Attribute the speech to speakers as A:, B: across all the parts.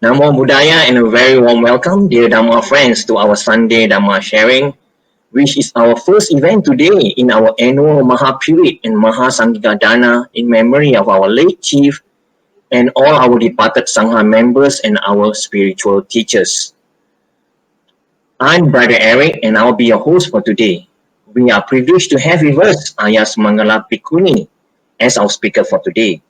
A: Namo Buddhaya and a very warm welcome, dear Dhamma friends, to our Sunday Dhamma sharing, which is our first event today in our annual Mahapurit and Mahasangika Dana in memory of our late chief and all our departed Sangha members and our spiritual teachers. I'm Brother Eric and I'll be your host for today. We are privileged to have with us Ayah Sumangala Bhikkhuni as our speaker for today.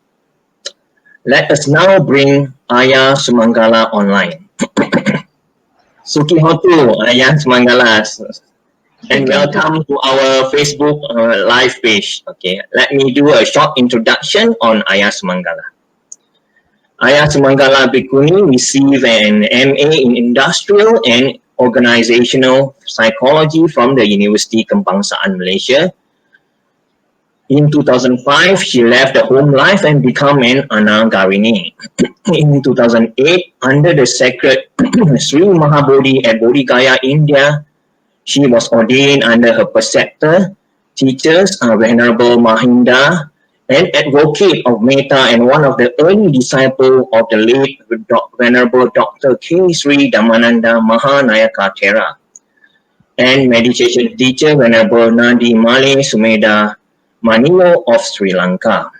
A: Let us now bring Ayah Sumangala online. Suki Hotu, Ayah Sumangala, and welcome to our Facebook live page. Okay, let me do a short introduction on Ayah Sumangala. Ayah Sumangala Bhikkhuni received an MA in Industrial and Organizational Psychology from the University Kebangsaan Malaysia. In 2005, she left the home life and became an Anagarini. In 2008, under the sacred Sri Mahabodhi at Bodhi Gaya, India, she was ordained under her preceptor, teachers, Venerable Mahinda, an advocate of Metta and one of the early disciples of the late Venerable Dr. K. Sri Dhammananda Mahanayaka Thera, and meditation teacher Venerable Nadi Male Sumeda Manilo of Sri Lanka.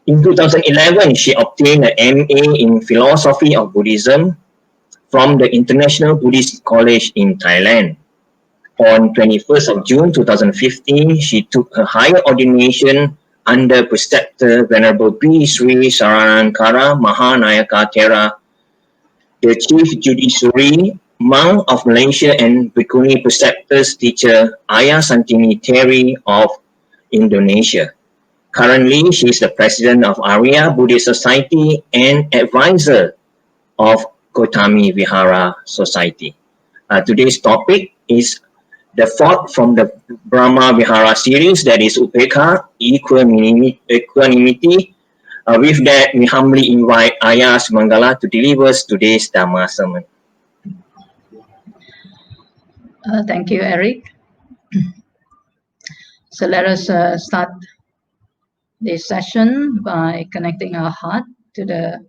A: In 2011, she obtained an MA in Philosophy of Buddhism from the International Buddhist College in Thailand. On 21st of June 2015, she took her higher ordination under preceptor Venerable B. Sri Saranankara Mahanayaka Thera, the Chief Judiciary Monk of Malaysia and Bhikkhuni preceptor's teacher Ayah Santini Terry of Indonesia. Currently, she is the president of Arya Buddhist Society and advisor of Gotami Vihara Society. Today's topic is the fourth from the Brahma Vihara series, that is Upekkha, Equanimity. With that, we humbly invite Ayah Sumangala to deliver today's Dhamma sermon.
B: Thank you, Eric. So let us start this session by connecting our heart to the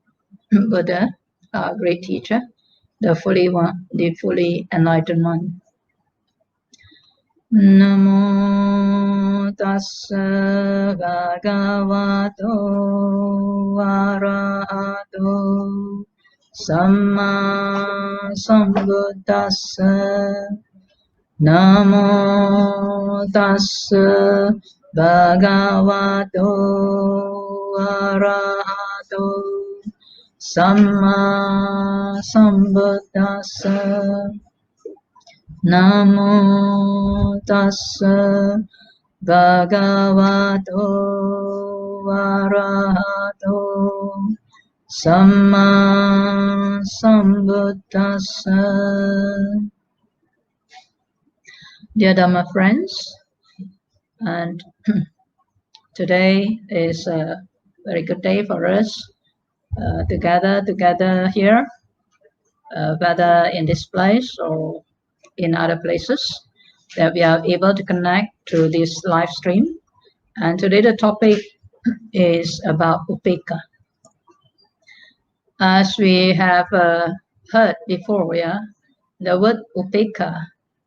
B: Buddha, our great teacher, the fully enlightened one. Namo tassa bhagavato arahato samma sambuddhassa. Namo tassa bhagavato arahato samma sambuddhassa. Namo tassa bhagavato arahato samma sambuddhassa. Dear Dhamma friends, and today is a very good day for us to gather together here, whether in this place or in other places, that we are able to connect to this live stream. And today the topic is about Upekkha. As we have heard before, the word Upekkha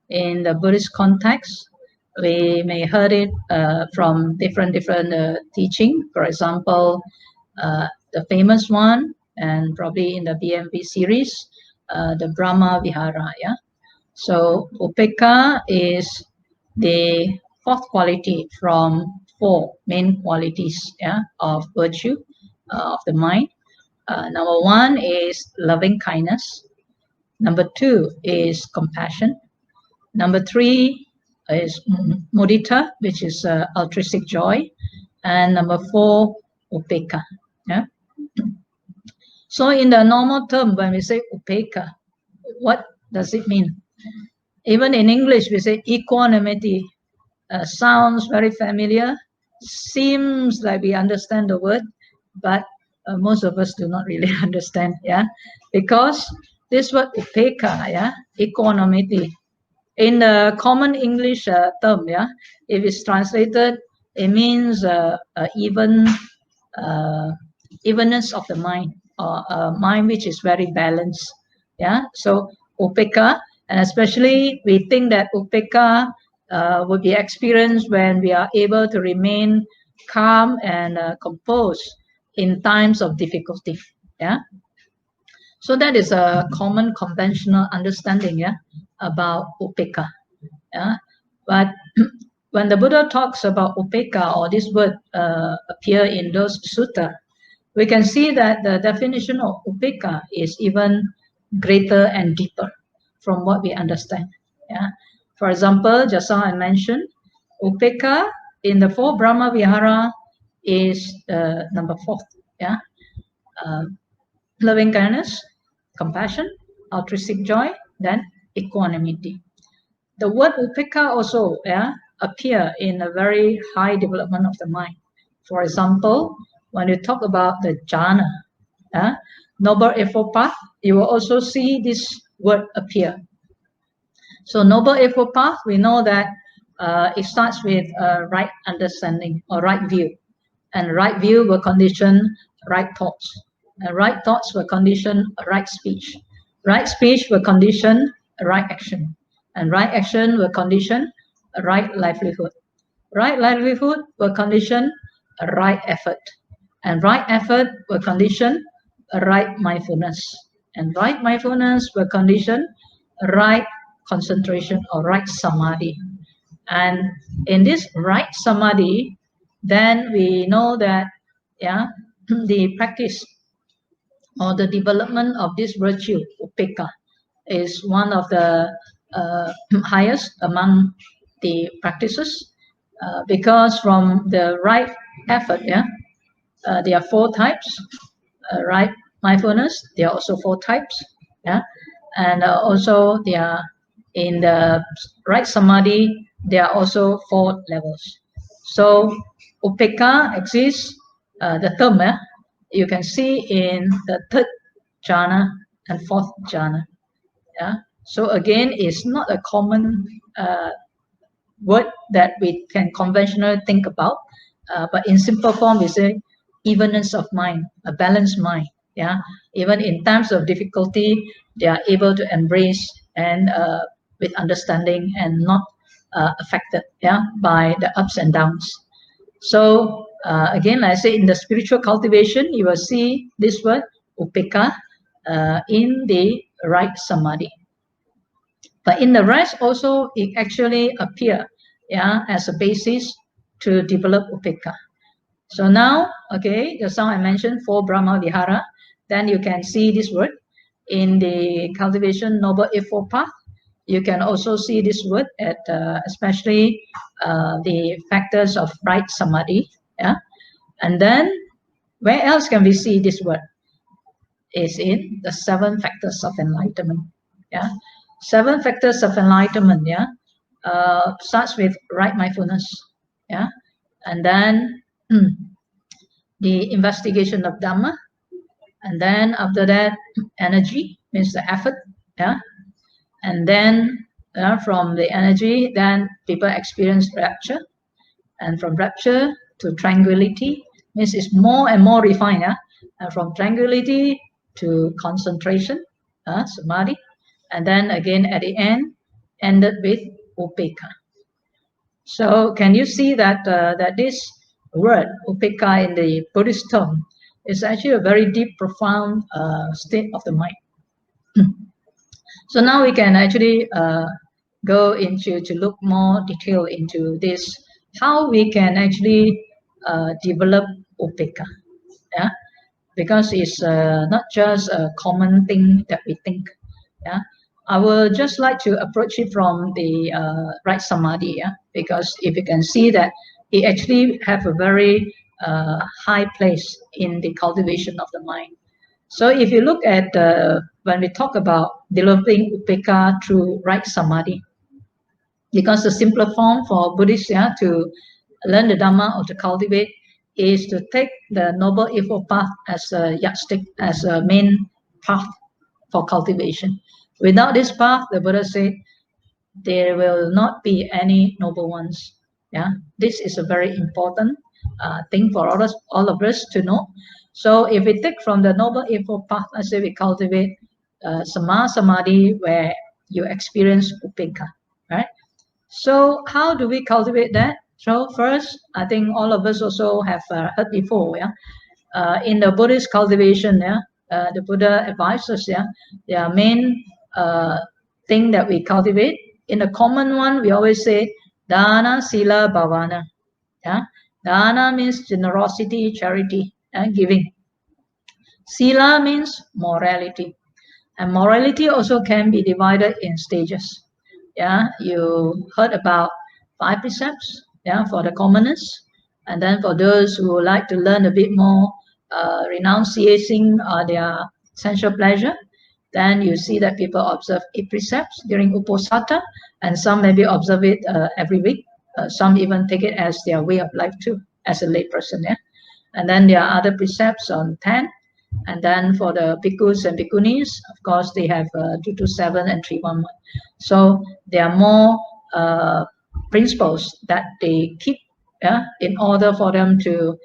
B: in the Buddhist context, we may heard it from different teaching. For example, the famous one, and probably in the BMP series, the Brahma Vihara. So Upekkha is the fourth quality from four main qualities of virtue of the mind. Number one is loving kindness. Number two is compassion. Number three is mudita, which is altruistic joy. And number four, upekkha. So in the normal term, when we say upekkha, what does it mean? Even in English, we say equanimity. Sounds very familiar. Seems like we understand the word, but most of us do not really understand. Because this word upekkha, equanimity, in the common English term, if it's translated, it means evenness of the mind. a mind which is very balanced. Yeah. So Upekkha, and especially we think that Upekkha would be experienced when we are able to remain calm and composed in times of difficulty. Yeah. So that is a common conventional understanding, yeah, about Upekkha. Yeah. But when the Buddha talks about Upekkha, or this word appear in those sutta, we can see that the definition of Upekkha is even greater and deeper from what we understand. Yeah. For example, just now I mentioned, Upekkha in the four Brahma Vihara is number 4. Yeah. Loving kindness, compassion, altruistic joy, then equanimity. The word Upekkha also, yeah, appear in a very high development of the mind. For example, when you talk about the jhana, noble eightfold path, you will also see this word appear. So noble eightfold path, we know that it starts with right understanding or right view, and right view will condition right thoughts, and right thoughts will condition right speech, right speech will condition right action, and right action will condition right livelihood. Right livelihood will condition a right effort, and right effort will condition a right mindfulness, and right mindfulness will condition a right concentration or right samadhi. And in this right samadhi, then we know that, yeah, the practice or the development of this virtue, upekkha, is one of the highest among the practices, because from the right effort, yeah, there are 4 types. Right mindfulness, there are also 4 types, yeah, and also there are in the right samadhi, there are also 4 levels. So upekkha exists, the term, you can see in the 3rd jhana and 4th jhana. Yeah. So again, it's not a common word that we can conventionally think about, but in simple form, we say evenness of mind, a balanced mind. Yeah. Even in times of difficulty, they are able to embrace and with understanding and not affected, yeah, by the ups and downs. So again, like I say, in the spiritual cultivation, you will see this word upekkha in the right samadhi. But in the rest also, it actually appear, yeah, as a basis to develop upekkha. So now, okay, just now I mentioned 4 Brahma Vihara. Then you can see this word in the cultivation noble eightfold path. You can also see this word at especially the factors of right samadhi. Yeah, and then where else can we see this word? Is in the 7 factors of enlightenment. Yeah, 7 factors of enlightenment. Yeah, starts with right mindfulness. Yeah, and then the investigation of Dhamma, and then after that, energy means the effort. Yeah, and then from the energy, then people experience rapture, and from rapture to tranquility means it's more and more refined. Yeah, and from tranquility to concentration, samadhi, and then again at the end, ended with upekkha. So can you see that that this word upekkha in the Buddhist term is actually a very deep, profound state of the mind. So now we can actually go into to look more detail into this, how we can actually develop upekkha. Yeah, because it's not just a common thing that we think. Yeah, I will just like to approach it from the right samadhi. Yeah, because if you can see that it actually have a very high place in the cultivation of the mind. So if you look at when we talk about developing upekkha through right samadhi, because the simpler form for Buddhists, yeah, to learn the Dhamma or to cultivate is to take the Noble Eightfold Path as a yardstick, as a main path for cultivation. Without this path, the Buddha said, there will not be any noble ones. Yeah, this is a very important thing for all of us to know. So if we take from the Noble Eightfold Path, let's say we cultivate Samadhi, where you experience Upekkha, right? So how do we cultivate that? So first, I think all of us also have heard before, yeah. In the Buddhist cultivation, yeah, the Buddha advises, yeah, their main thing that we cultivate. In the common one, we always say dana, sila, bhavana. Yeah, dana means generosity, charity, and giving. Sila means morality, and morality also can be divided in stages. Yeah, you heard about 5 precepts, yeah, for the commoners, and then for those who would like to learn a bit more, renunciating their sensual pleasure, then you see that people observe 8 precepts during Uposatha, and some maybe observe it every week. Some even take it as their way of life too, as a lay person. Yeah, and then there are other precepts on 10. And then for the bhikkhus and bhikkhunis, of course, they have 227 and 311. So there are more principles that they keep, yeah, in order for them to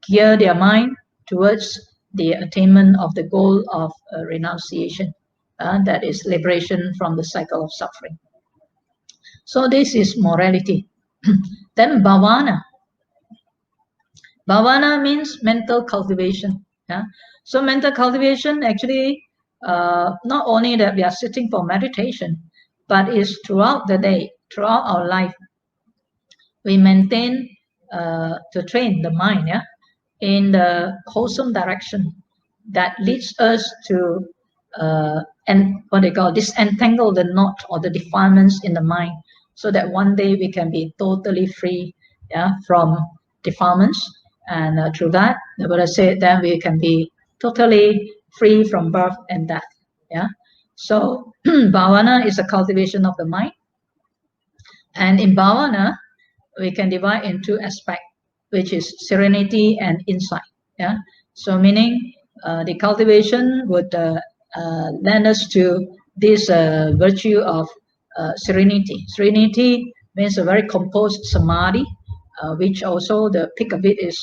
B: gear their mind towards the attainment of the goal of renunciation, that is liberation from the cycle of suffering. So this is morality. Then bhavana. Bhavana means mental cultivation. Yeah? So mental cultivation actually not only that we are sitting for meditation, but is throughout the day, throughout our life. We maintain to train the mind, yeah, in the wholesome direction that leads us to and what they call disentangle the knot or the defilements in the mind, so that one day we can be totally free, yeah, from defilements. And through that, the Buddha said, then we can be totally free from birth and death. Yeah. So bhavana is a cultivation of the mind, and in bhavana we can divide in 2 aspects, which is serenity and insight. Yeah. So meaning the cultivation would lend us to this virtue of serenity. Serenity means a very composed samadhi, which also the peak of it is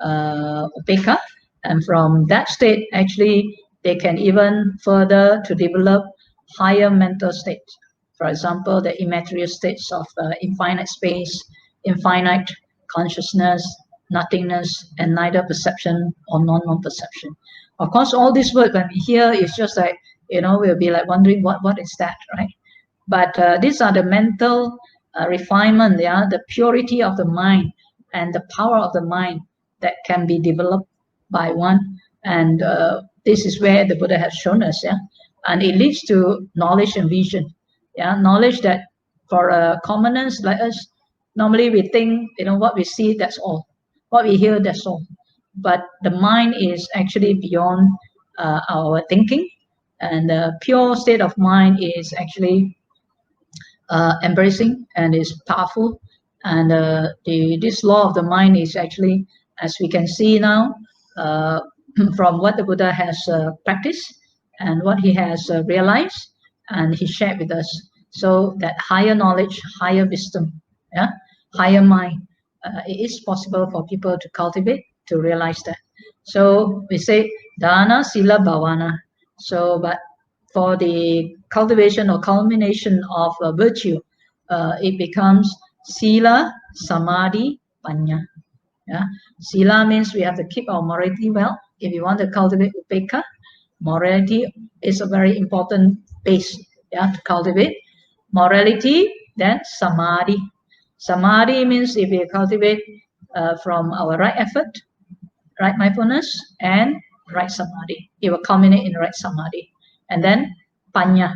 B: upekkha. And from that state, actually, they can even further to develop higher mental states. For example, the immaterial states of infinite space, infinite consciousness, nothingness, and neither perception or non-perception. Of course, all these words when we hear is just like, we'll be like wondering what is that, right? But these are the mental refinement, yeah, the purity of the mind and the power of the mind that can be developed by one. And this is where the Buddha has shown us, yeah. And it leads to knowledge and vision, yeah. Knowledge that for commoners like us, normally we think, what we see, that's all. What we hear, that's all. But the mind is actually beyond our thinking. And the pure state of mind is actually embracing and is powerful. And this law of the mind is actually, as we can see now, from what the Buddha has practiced and what he has realized and he shared with us. So that higher knowledge, higher wisdom, yeah, higher mind, it is possible for people to cultivate, to realize that. So we say dana, sila, bhavana. So, but for the cultivation or culmination of virtue, it becomes sila, samadhi, panya. Yeah? Sila means we have to keep our morality well. If you want to cultivate upekkha, morality is a very important base, yeah, to cultivate. Morality, then samadhi. Samadhi means if we cultivate from our right effort, right mindfulness, and right samadhi. It will culminate in right samadhi. And then panya.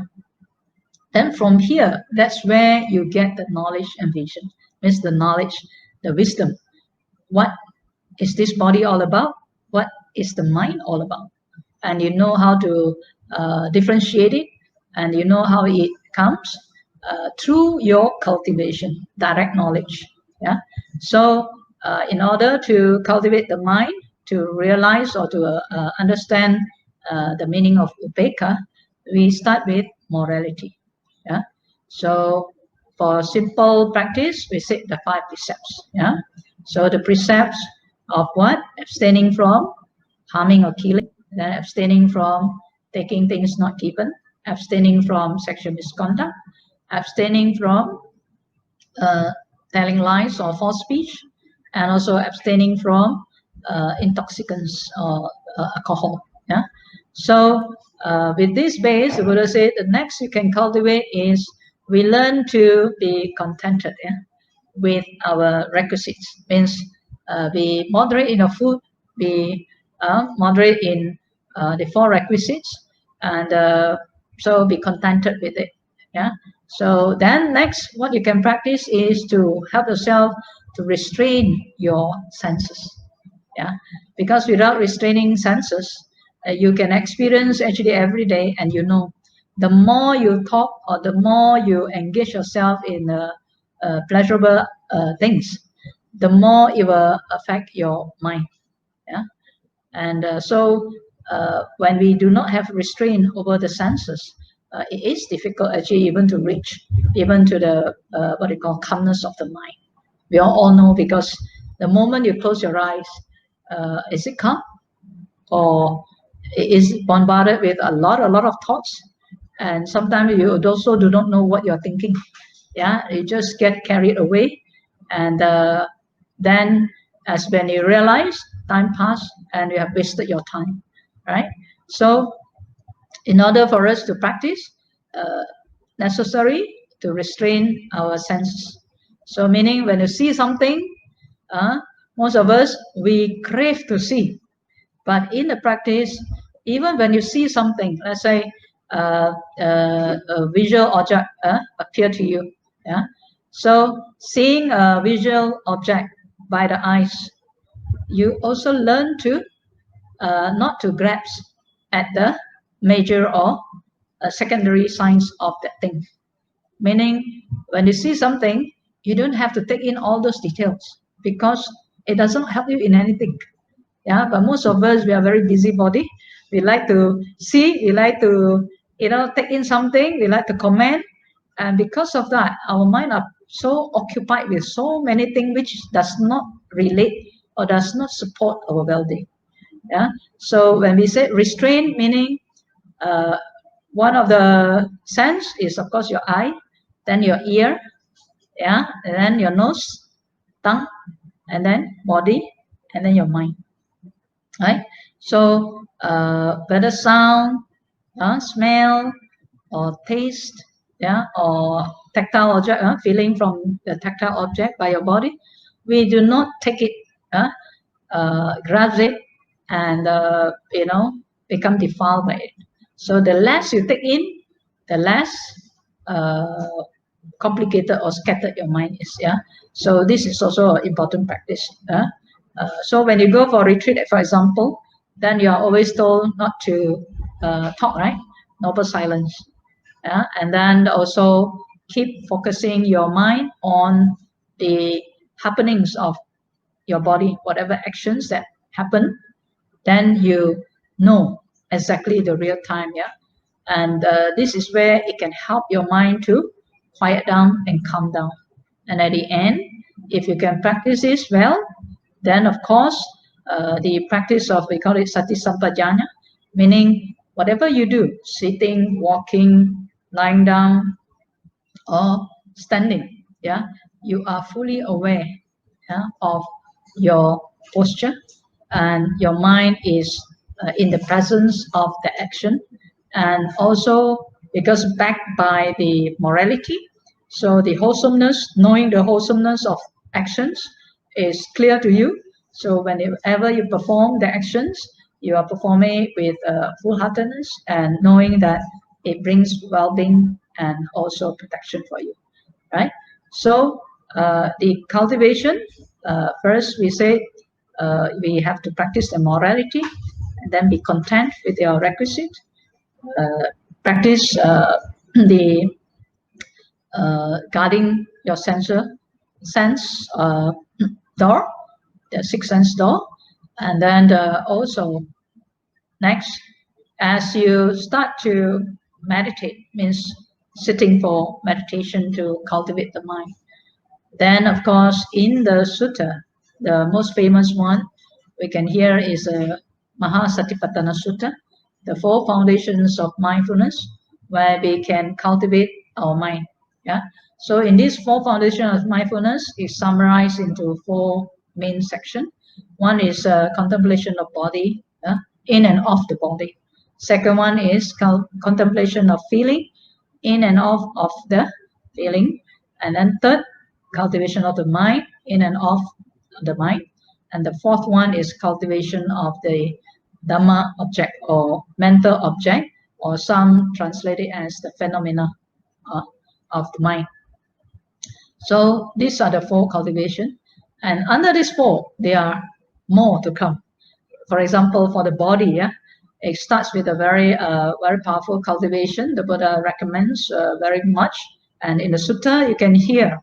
B: Then from here, that's where you get the knowledge and vision. Means the knowledge, the wisdom. What is this body all about? What is the mind all about? And you know how to differentiate it, and you know how it comes through your cultivation, direct knowledge. Yeah. So in order to cultivate the mind, to realize or to understand the meaning of upekkha, we start with morality. Yeah. So for simple practice, we set the 5 precepts. Yeah. So the precepts of what? Abstaining from harming or killing, then abstaining from taking things not given, abstaining from sexual misconduct, abstaining from telling lies or false speech, and also abstaining from intoxicants or alcohol. Yeah. So with this base, the Buddha said the next you can cultivate is we learn to be contented. Yeah, with our requisites means be moderate in our food, be moderate in the four requisites, and so be contented with it. Yeah. So then next, what you can practice is to help yourself to restrain your senses. Yeah, because without restraining senses, you can experience actually every day, and you know, the more you talk or the more you engage yourself in pleasurable things, the more it will affect your mind. Yeah, and so when we do not have restraint over the senses, it is difficult actually even to reach even to the what they call calmness of the mind. We all know, because the moment you close your eyes, is it calm, or is it bombarded with a lot of thoughts? And sometimes you also do not know what you're thinking. Yeah, you just get carried away, and then as when you realize, time passed and you have wasted your time, right? So in order for us to practice, uh, necessary to restrain our senses. So meaning when you see something, most of us, we crave to see, but in the practice, even when you see something, let's say a visual object appear to you, yeah. So seeing a visual object by the eyes, you also learn to not to grasp at the major or secondary signs of that thing. Meaning, when you see something, you don't have to take in all those details, because it doesn't help you in anything. Yeah, but most of us, we are very busybody. We like to see, we like to take in something, we like to comment, and because of that, our mind are so occupied with so many things which does not relate or does not support our well-being. Yeah. So when we say restraint, meaning uh, one of the sense is of course your eye, then your ear, yeah, and then your nose, tongue, and then body, and then your mind. Right? So whether sound, smell, or taste, yeah, or tactile object, feeling from the tactile object by your body, we do not take it, grasp it, and become defiled by it. So the less you take in, the less uh, complicated or scattered your mind is. Yeah. So this is also an important practice. So when you go for retreat, for example, then you are always told not to talk, right? Noble silence. Yeah? And then also keep focusing your mind on the happenings of your body, whatever actions that happen, then you know exactly the real time. Yeah. And this is where it can help your mind to quiet down and calm down. And at the end, if you can practice this well, then of course the practice of, we call it sati sampajanya, meaning whatever you do, sitting, walking, lying down, or standing, yeah, you are fully aware, yeah, of your posture, and your mind is in the presence of the action, and also because backed by the morality, so the wholesomeness, knowing the wholesomeness of actions is clear to you. So whenever you perform the actions, you are performing it with full-heartedness and knowing that it brings well-being and also protection for you, right? So the cultivation, first we say we have to practice the morality, and then be content with your requisite. Practice the guarding your sense door, the sixth sense door, and then also next, as you start to meditate, means sitting for meditation to cultivate the mind. Then, of course, in the sutta, the most famous one we can hear is Mahasatipatthana Sutta, the four foundations of mindfulness, where we can cultivate our mind. Yeah. So in these four foundations of mindfulness is summarized into four main sections. One is contemplation of body, in and off the body. Second one is contemplation of feeling, in and off of the feeling. And then third, cultivation of the mind, in and off the mind. And the fourth one is cultivation of the Dhamma object or mental object, or some translate it as the phenomena uh, of the mind. So these are the four cultivation. And under these four, there are more to come. For example, for the body, yeah, it starts with a very powerful cultivation. The Buddha recommends very much. And in the sutta, you can hear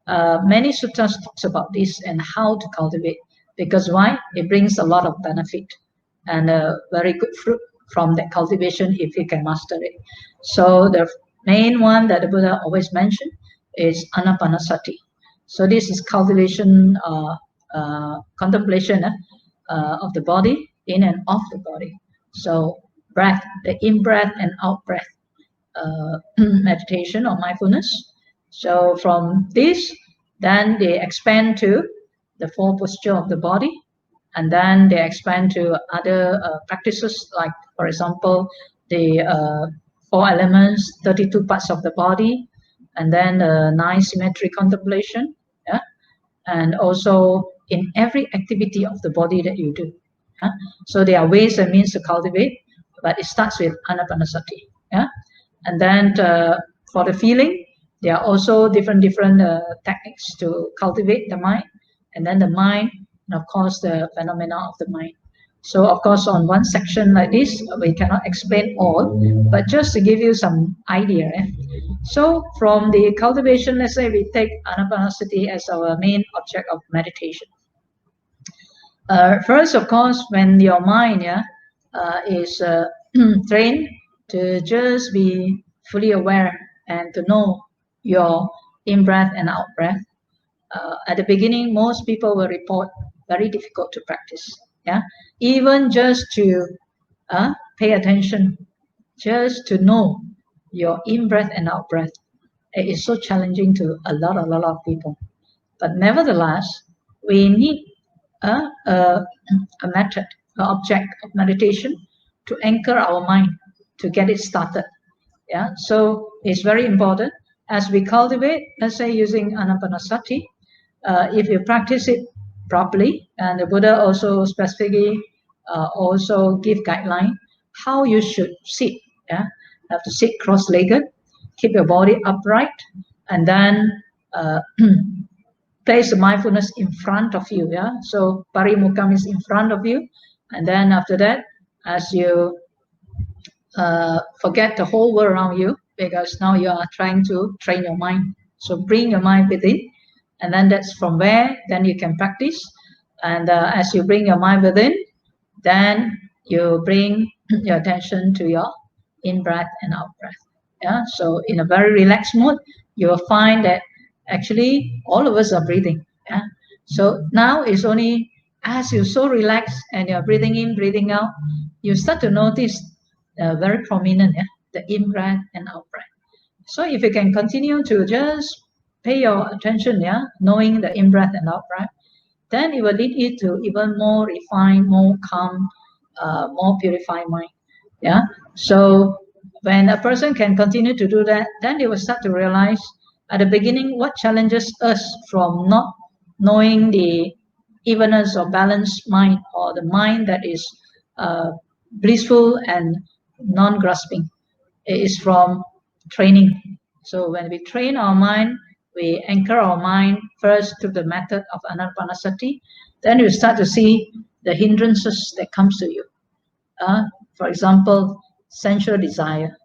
B: many suttas talks about this and how to cultivate. Because why? It brings a lot of benefit and a very good fruit from that cultivation if you can master it. So the main one that the Buddha always mentioned is anapanasati. So this is cultivation, contemplation of the body, in and off the body. So breath, the in-breath and out-breath meditation or mindfulness. So from this, then they expand to the four posture of the body, and then they expand to other practices like, for example, the four elements, 32 parts of the body, and then nine symmetry contemplation, yeah, and also in every activity of the body that you do. Yeah? So there are ways and means to cultivate, but it starts with anapanasati. Yeah, and then for the feeling, there are also different techniques to cultivate the mind, and then the mind, and of course the phenomena of the mind. So of course, on one section like this, we cannot explain all, but just to give you some idea. So from the cultivation, let's say we take anapanasati as our main object of meditation. First, of course, when your mind is trained to just be fully aware and to know your in-breath and out-breath, at the beginning, most people will report very difficult to practice. Yeah, even just to pay attention, just to know your in-breath and out-breath, it is so challenging to a lot of people. But nevertheless, we need a method, an object of meditation to anchor our mind, to get it started. Yeah, so it's very important as we cultivate, let's say using anapanasati, if you practice it properly, and the Buddha also specifically also give guideline how you should sit. Yeah, you have to sit cross-legged, keep your body upright, and then place the mindfulness in front of you. Yeah, so parimukkham is in front of you, and then after that, as you forget the whole world around you, because now you are trying to train your mind. So bring your mind within, and then that's from where then you can practice. And as you bring your mind within, then you bring your attention to your in breath and out breath. Yeah, so in a very relaxed mode, you will find that actually all of us are breathing. Yeah, so now it's only as you're so relaxed and you're breathing in, breathing out, you start to notice very prominent, yeah, the in breath and out breath. So if you can continue to just pay your attention, yeah, knowing the in breath and out breath, then it will lead you to even more refined, more calm, more purified mind. Yeah. So when a person can continue to do that, then they will start to realize at the beginning what challenges us from not knowing the evenness or balanced mind, or the mind that is blissful and non-grasping. It is from training. So when we train our mind, we anchor our mind first to the method of anapanasati, then you start to see the hindrances that comes to you. For example, sensual desire.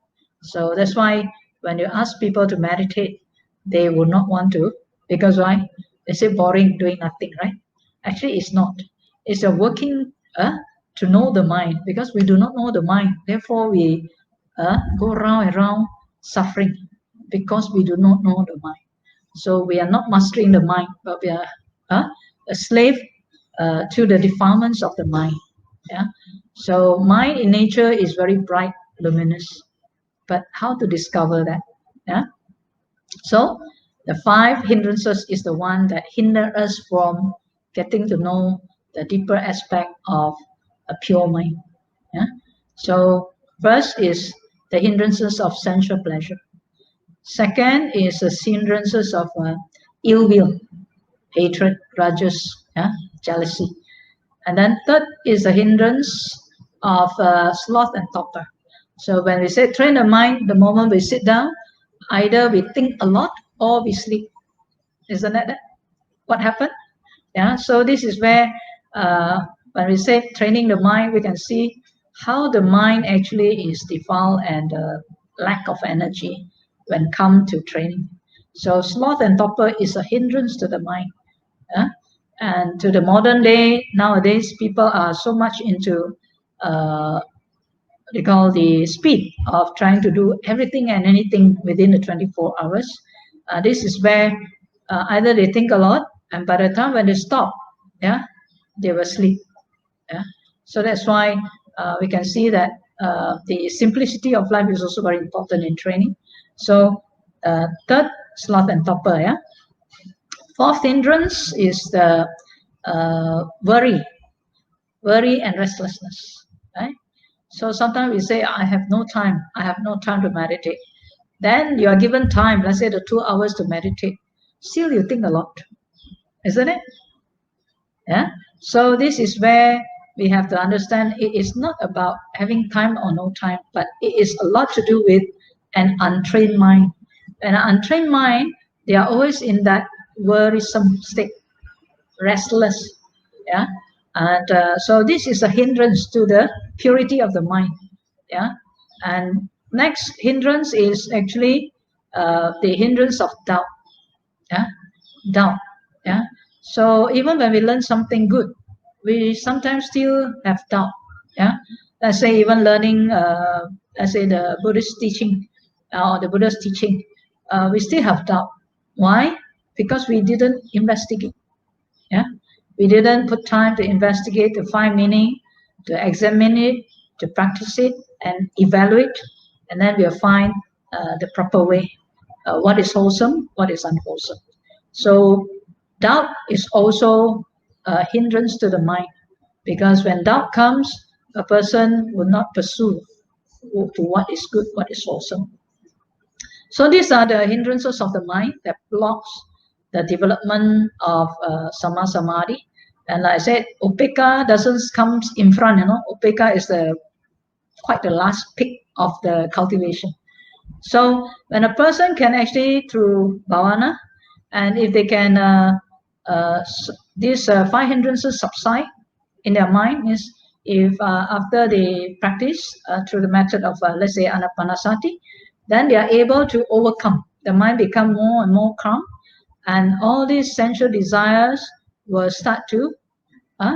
B: So that's why when you ask people to meditate, they will not want to, because why? They say boring, doing nothing, right? Actually, it's not. It's a working to know the mind, because we do not know the mind. Therefore, we go round and round suffering because we do not know the mind. So we are not mastering the mind, but we are a slave to the defilements of the mind. Yeah. So mind in nature is very bright, luminous, but how to discover that? Yeah. So the five hindrances is the one that hinder us from getting to know the deeper aspect of a pure mind. Yeah. So first is the hindrances of sensual pleasure. Second is the hindrances of ill will, hatred, grudges, yeah, jealousy. And then third is the hindrance of sloth and torpor. So when we say train the mind, the moment we sit down, either we think a lot or we sleep. Isn't that what happened? Yeah. So this is where when we say training the mind, we can see how the mind actually is defiled and lack of energy when come to training. So sloth and torpor is a hindrance to the mind. Yeah? And to the modern day, nowadays, people are so much into they call the speed of trying to do everything and anything within the 24 hours. This is where either they think a lot, and by the time when they stop, yeah, they will sleep. Yeah, so that's why we can see that the simplicity of life is also very important in training. So third, sloth and torpor. Yeah. Fourth hindrance is the worry and restlessness. Right. So sometimes we say, I have no time. I have no time to meditate. Then you are given time, let's say the 2 hours to meditate. Still, you think a lot, isn't it? Yeah. So this is where we have to understand it is not about having time or no time, but it is a lot to do with an untrained mind. And an untrained mind, they are always in that worrisome state, restless. Yeah. And so this is a hindrance to the purity of the mind. Yeah. And next hindrance is actually the hindrance of doubt. Yeah. Doubt. Yeah. So even when we learn something good, we sometimes still have doubt. Yeah. Let's say even learning, let's say the Buddhist teaching or the Buddha's teaching, we still have doubt. Why? Because we didn't investigate. Yeah. We didn't put time to investigate, to find meaning, to examine it, to practice it, and evaluate, and then we'll find the proper way. What is wholesome? What is unwholesome? So doubt is also a hindrance to the mind, because when doubt comes, a person will not pursue to what is good, what is wholesome. So these are the hindrances of the mind that blocks the development of sama samadhi. And like I said, Upekkha doesn't come in front. Upekkha is the quite the last peak of the cultivation. So when a person can actually through bhavana, and if they can these five hindrances subside in their mind, is if after they practice through the method of let's say anapanasati, then they are able to overcome. The mind become more and more calm, and all these sensual desires will start to uh,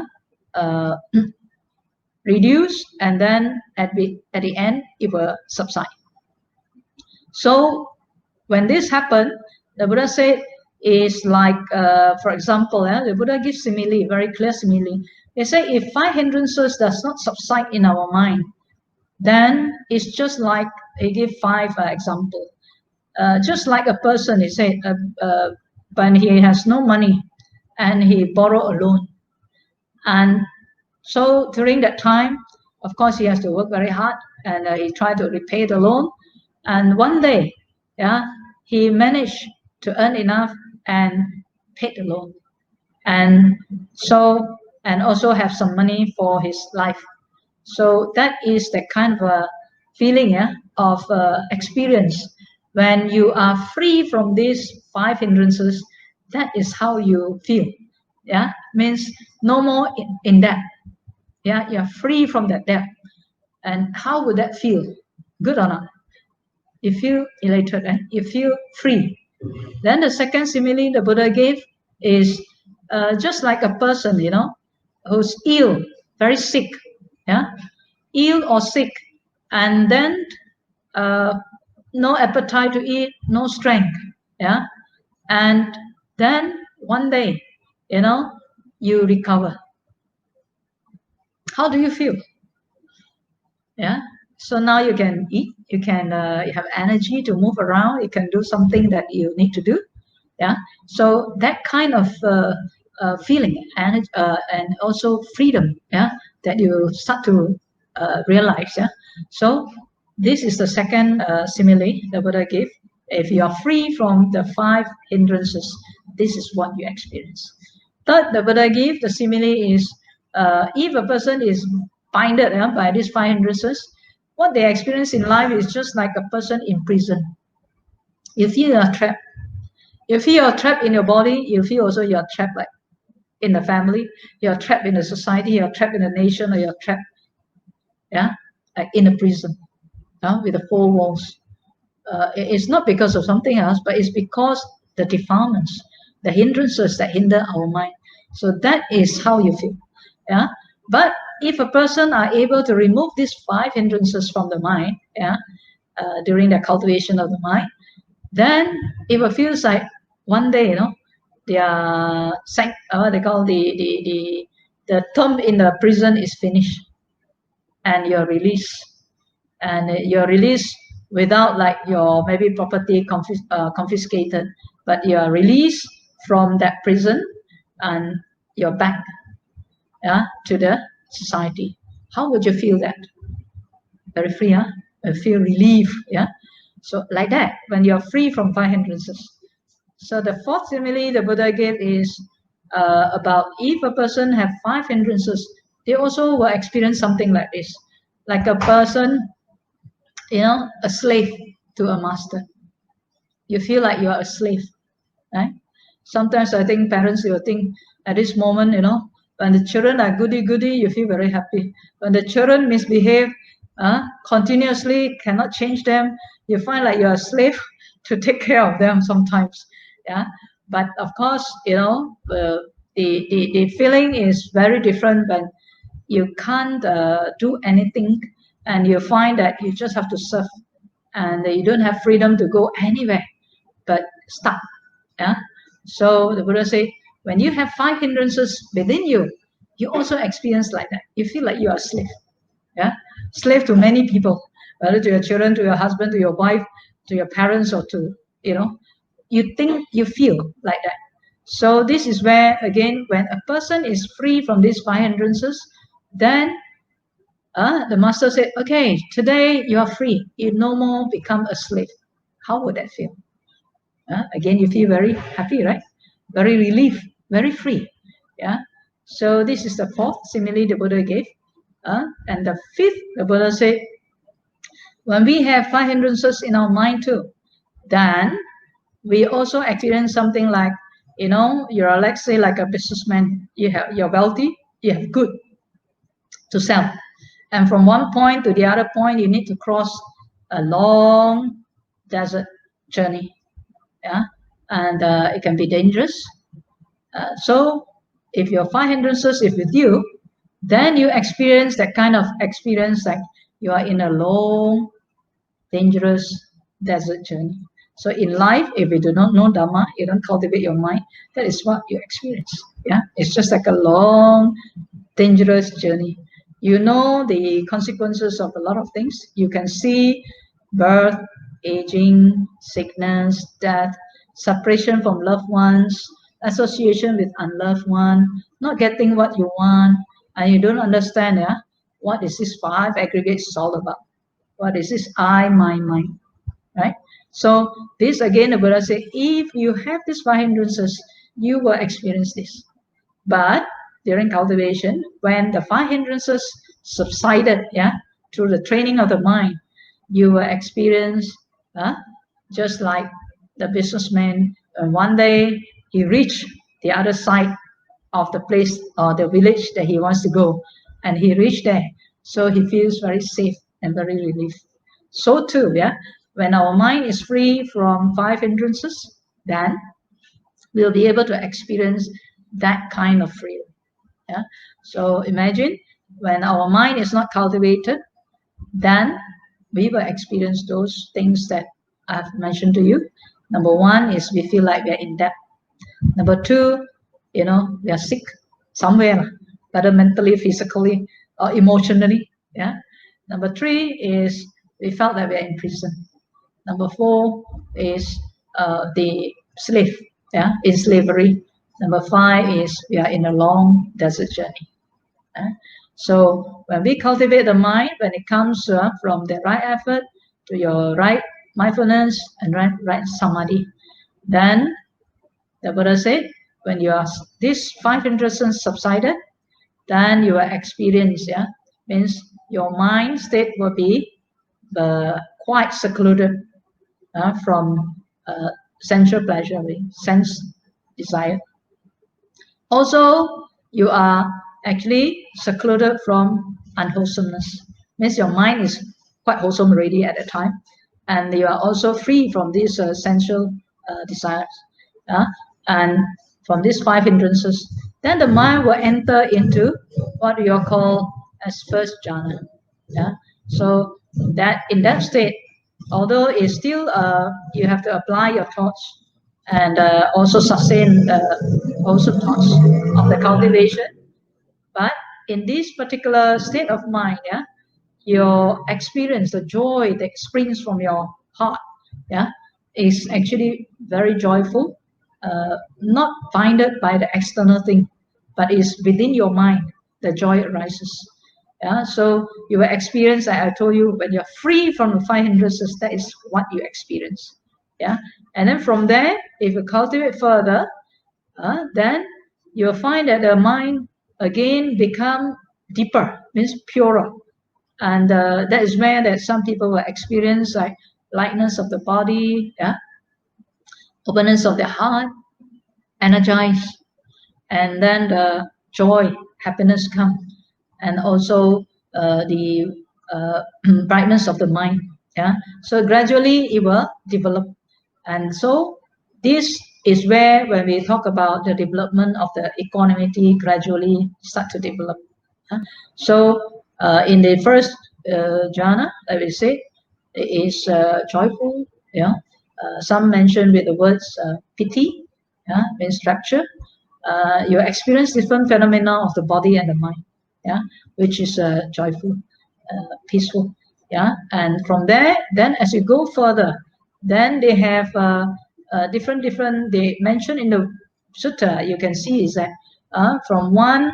B: uh, reduce, and then at the end it will subside. So when this happened, the Buddha said is like, for example, the Buddha gives simile, very clear simile. They say if five hindrances does not subside in our mind, then it's just like, he give five example. Just like a person, he said, when he has no money and he borrow a loan. And so during that time, of course, he has to work very hard, and he tried to repay the loan. And one day, yeah, he managed to earn enough and paid the loan. And so, and also have some money for his life. So that is the kind of a feeling, yeah, of experience. When you are free from these five hindrances, that is how you feel. Yeah, means no more in debt. Yeah, you're free from that debt. And how would that feel? Good or not? You feel elated and you feel free. Then the second simile the Buddha gave is just like a person, who's ill, very sick, yeah, ill or sick, and then uh, no appetite to eat, no strength, yeah, and then one day, you recover. How do you feel? Yeah. So now you can eat, you can you have energy to move around, you can do something that you need to do. Yeah. So that kind of feeling and also freedom, yeah, that you start to realize. Yeah. So this is the second simile the Buddha gave. If you are free from the five hindrances, this is what you experience. Third, the Buddha gave the simile is if a person is binded by these five hindrances, what they experience in life is just like a person in prison. You feel you are trapped. You feel you're trapped in your body. You feel also you're trapped like in the family. You're trapped in the society. You're trapped in the nation, or you're trapped, yeah, like in a prison, with the four walls. It's not because of something else, but it's because the defilements, the hindrances that hinder our mind. So that is how you feel. Yeah. But if a person are able to remove these five hindrances from the mind, yeah, during the cultivation of the mind, then it feels like one day, their what they call the term in the prison is finished, and you're released, and you're released without like your maybe property confiscated, but you are released from that prison, and you're back, yeah, to the society. How would you feel that? Very free, huh? I feel relief, yeah. So like that, when you're free from five hindrances. So the fourth simile the Buddha gave is about if a person have five hindrances, they also will experience something like this, like a person, a slave to a master. You feel like you are a slave, right? Sometimes I think parents will think at this moment, when the children are goody goody, you feel very happy. When the children misbehave, continuously cannot change them, you find like you're a slave to take care of them sometimes. Yeah. But of course, the feeling is very different when you can't do anything, and you find that you just have to serve, and you don't have freedom to go anywhere but stuck. Yeah. So the Buddha said, when you have five hindrances within you, you also experience like that. You feel like you are a slave. Yeah. Slave to many people, whether to your children, to your husband, to your wife, to your parents, or to, you think you feel like that. So this is where, again, when a person is free from these five hindrances, then the master said, okay, today you are free. You no more become a slave. How would that feel? Again, you feel very happy, right? Very relief, very free. Yeah. So this is the fourth simile the Buddha gave. And the fifth, the Buddha said, when we have five hindrances in our mind too, then we also experience something like, you're, let's say, like a businessman. You're wealthy, you have good to sell, and from one point to the other point, you need to cross a long desert journey. Yeah. And it can be dangerous. So if your five hindrances is with you, then you experience that kind of experience, like you are in a long, dangerous desert journey. So in life, if you do not know Dharma, you don't cultivate your mind, that is what you experience. Yeah, it's just like a long, dangerous journey. You know the consequences of a lot of things. You can see birth, aging, sickness, death, separation from loved ones, association with unloved one, not getting what you want, and you don't understand, yeah, what is this five aggregates all about? What is this I, my, mind, right? So this again, the Buddha said, if you have these five hindrances, you will experience this. But during cultivation, when the five hindrances subsided, yeah, through the training of the mind, you will experience, just like the businessman. One day he reached the other side of the place or the village that he wants to go, and he reached there, so he feels very safe and very relieved. So too, yeah, when our mind is free from five hindrances, then we'll be able to experience that kind of freedom. Yeah. So imagine when our mind is not cultivated, then we will experience those things that I've mentioned to you. Number one is we feel like we're in debt. Number two, we are sick somewhere, whether mentally, physically, or emotionally. Yeah. Number 3 is we felt that we are in prison. Number 4 is the slave, yeah, in slavery. Number 5 is we are in a long desert journey. So when we cultivate the mind, when it comes from the right effort to your right mindfulness and right samadhi, then the Buddha said, when you are these 5 hindrances subsided, then you will experience, yeah, means your mind state will be quite secluded from sensual pleasure, sense desire. Also, you are actually secluded from unwholesomeness. Means your mind is quite wholesome already at the time, and you are also free from these sensual desires, and from these 5 hindrances. Then the mind will enter into what you call as first jhana. Yeah. So that in that state, although it's still you have to apply your thoughts and also sustain also thoughts of the cultivation, but in this particular state of mind, yeah, your experience, the joy that springs from your heart, yeah, is actually very joyful, not binded by the external thing, but is within your mind. The joy arises. Yeah, so you will experience, like I told you, when you're free from the 5 hindrances, that is what you experience. Yeah, and then from there, if you cultivate further, then you'll find that the mind again become deeper, means purer, and that is where that some people will experience like lightness of the body, yeah, openness of the heart, energized, and then the joy, happiness come, and also the brightness of the mind. Yeah, so gradually it will develop, and so this is where when we talk about the development of the equanimity gradually start to develop. So in the first jhana, like we say, it is joyful. Yeah, some mention with the words piti, yeah, means rapture. You experience different phenomena of the body and the mind, yeah, which is joyful, peaceful, yeah. And from there, then as you go further, then they have different. They mention in the sutta. You can see is that from one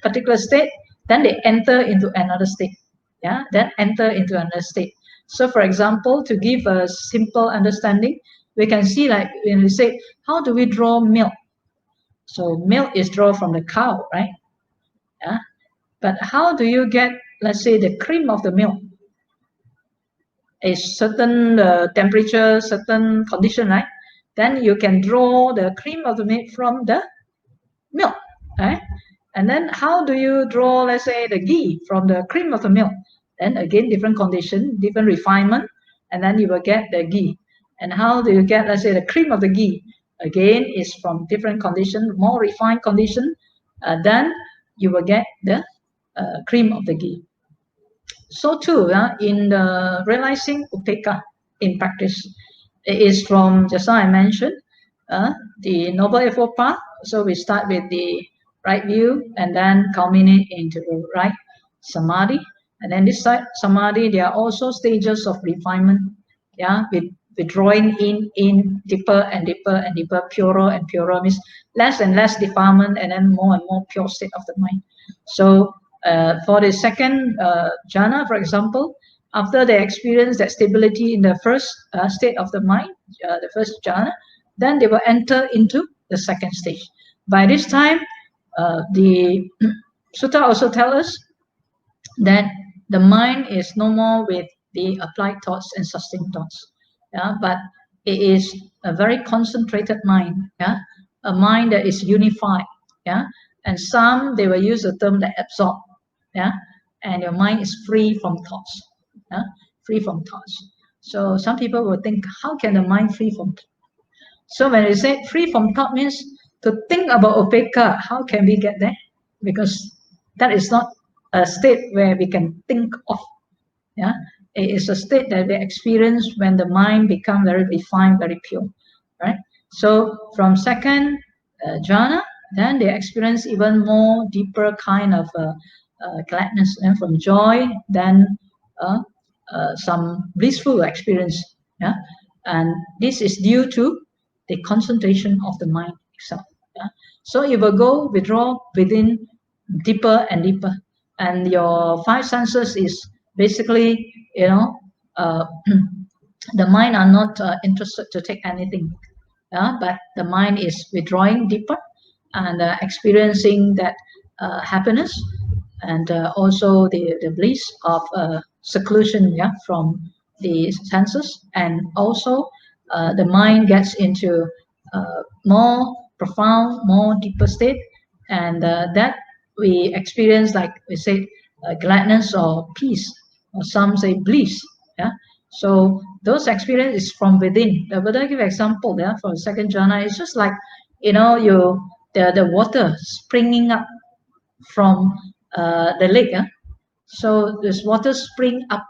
B: particular state, then they enter into another state, yeah. Then enter into another state. So, for example, to give a simple understanding, we can see like when we say, how do we draw milk? So milk is drawn from the cow, right? Yeah. But how do you get, let's say, the cream of the milk? A certain temperature, certain condition, right? Then you can draw the cream of the milk from the milk, right? And then how do you draw, let's say, the ghee from the cream of the milk? Then again, different condition, different refinement, and then you will get the ghee. And how do you get, let's say, the cream of the ghee? Again, is from different condition, more refined condition. Then you will get the cream of the ghee. So too, in the realizing Upekkha in practice, it is from just now I mentioned the Noble Eightfold Path. So we start with the right view and then culminate into the right samadhi. And then this side samadhi, there are also stages of refinement. Yeah, with withdrawing in deeper and deeper and deeper, purer and purer, means less and less defilement, and then more and more pure state of the mind. So for the second jhana, for example, after they experience that stability in the first state of the mind, the first jhana, then they will enter into the second stage. By this time, the sutta also tells us that the mind is no more with the applied thoughts and sustained thoughts, yeah, but it is a very concentrated mind, yeah, a mind that is unified, yeah, and some they will use the term that absorb, yeah, and your mind is free from thoughts, yeah, free from thoughts. So some people will think, how can the mind free from thoughts? So when we say free from thought means to think about Upekkha, how can we get there? Because that is not a state where we can think of. Yeah, it is a state that we experience when the mind becomes very refined, very pure, right? So from second jhana, then they experience even more deeper kind of gladness, and from joy, then some blissful experience. Yeah, and this is due to the concentration of the mind itself. Yeah? So it will go withdraw within deeper and deeper, and your five senses is basically, the mind are not interested to take anything, but the mind is withdrawing deeper and experiencing that happiness, and also the bliss of seclusion, yeah, from the senses, and also the mind gets into more profound, more deeper state, and that we experience, like we say, gladness or peace, or some say bliss. Yeah, so those experiences from within. The Buddha give example, yeah, for the second jhana. It's just like, the water springing up from the lake. Yeah? So this water spring up.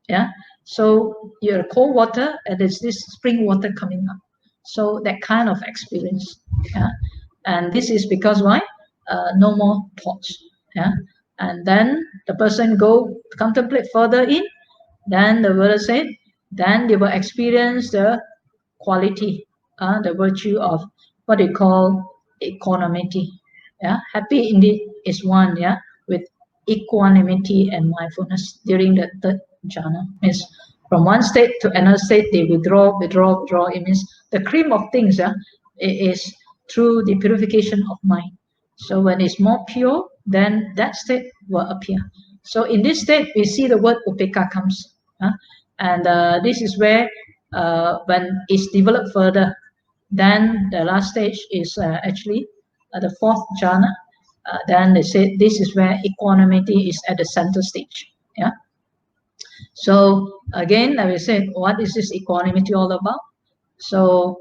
B: Yeah. So your cold water and there's this spring water coming up. So that kind of experience. Yeah. And this is because why? No more thoughts. Yeah. And then the person go contemplate further in. Then the Buddha said, then they will experience the quality, the virtue of what they call equanimity. Yeah, happy indeed is one. Yeah, with equanimity and mindfulness during the third jhana. Means from one state to another state, they withdraw, withdraw, withdraw. It means the cream of things. Yeah, it is through the purification of mind. So when it's more pure, then that state will appear. So in this state, we see the word upekkha comes. And this is where, when it's developed further, then the last stage is actually the fourth jhana. Then they say this is where equanimity is at the center stage. Yeah. So again, like we said, what is this equanimity all about? So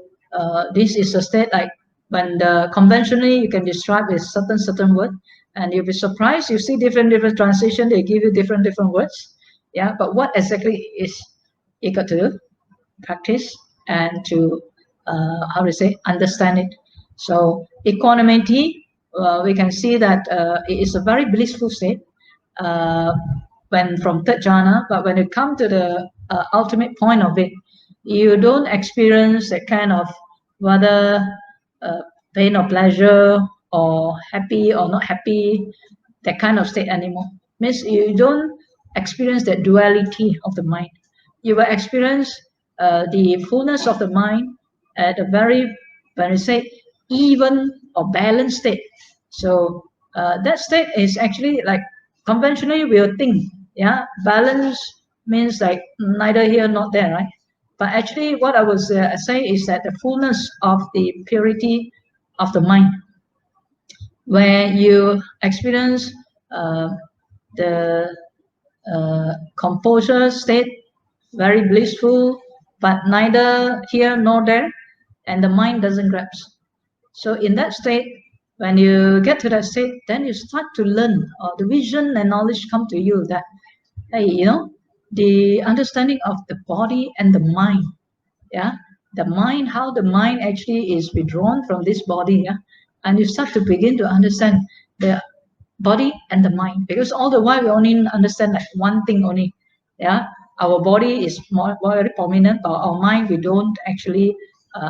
B: this is a state like when conventionally you can describe with certain word, and you'll be surprised. You see different translation. They give you different words. Yeah, but what exactly is it got to do? Practice and to how to say, understand it. So equanimity, we can see that it is a very blissful state when from third jhana, but when you come to the ultimate point of it, you don't experience that kind of whether uh, pain or pleasure or happy or not happy, that kind of state anymore. Means you don't experience that duality of the mind. You will experience the fullness of the mind at a very, when I say, even or balanced state. So that state is actually like conventionally we'll think, yeah, balance means like neither here nor there, right? But actually, what I was saying is that the fullness of the purity of the mind, where you experience the composure state, very blissful, but neither here nor there, and the mind doesn't grasp. So in that state, when you get to that state, then you start to learn, or the vision and knowledge come to you that, hey, the understanding of the body and the mind. Yeah, the mind, how the mind actually is withdrawn from this body. Yeah, and you start to begin to understand the body and the mind, because all the while we only understand like one thing only. Yeah, our body is more very prominent, but our mind, we don't actually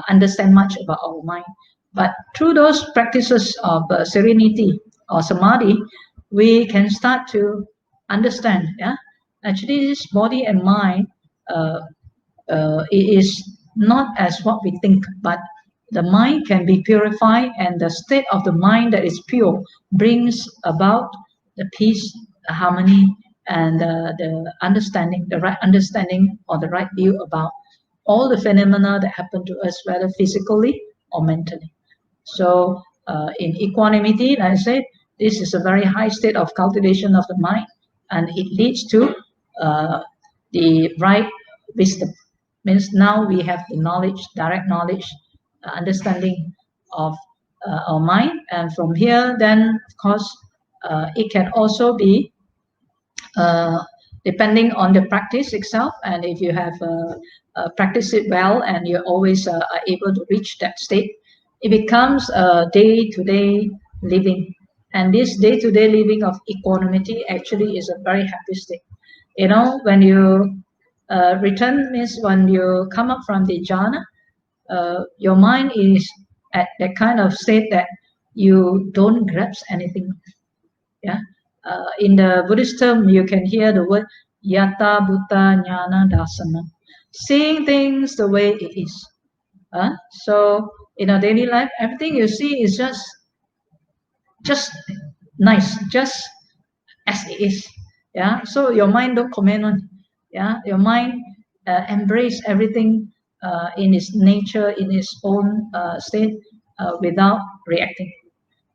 B: understand much about our mind. But through those practices of serenity or samadhi, we can start to understand, yeah, actually this body and mind, uh, it is not as what we think, but the mind can be purified, and the state of the mind that is pure brings about the peace, the harmony, and the understanding, the right understanding or the right view about all the phenomena that happen to us, whether physically or mentally. So in equanimity, like I said, this is a very high state of cultivation of the mind, and it leads to the right wisdom. Means now we have the knowledge, direct knowledge, understanding of our mind, and from here, then of course, it can also be uh, depending on the practice itself. And if you have practiced it well and you always are able to reach that state, it becomes a day-to-day living. And this day-to-day living of equanimity actually is a very happy state. You know, when you return means when you come up from the jhana, your mind is at that kind of state that you don't grasp anything. Yeah. In the Buddhist term, you can hear the word yata bhuta jnana dasana, seeing things the way it is. So in our daily life, everything you see is just nice, just as it is. Yeah. So your mind don't comment on. Yeah. Your mind embrace everything in its nature, in its own state, without reacting.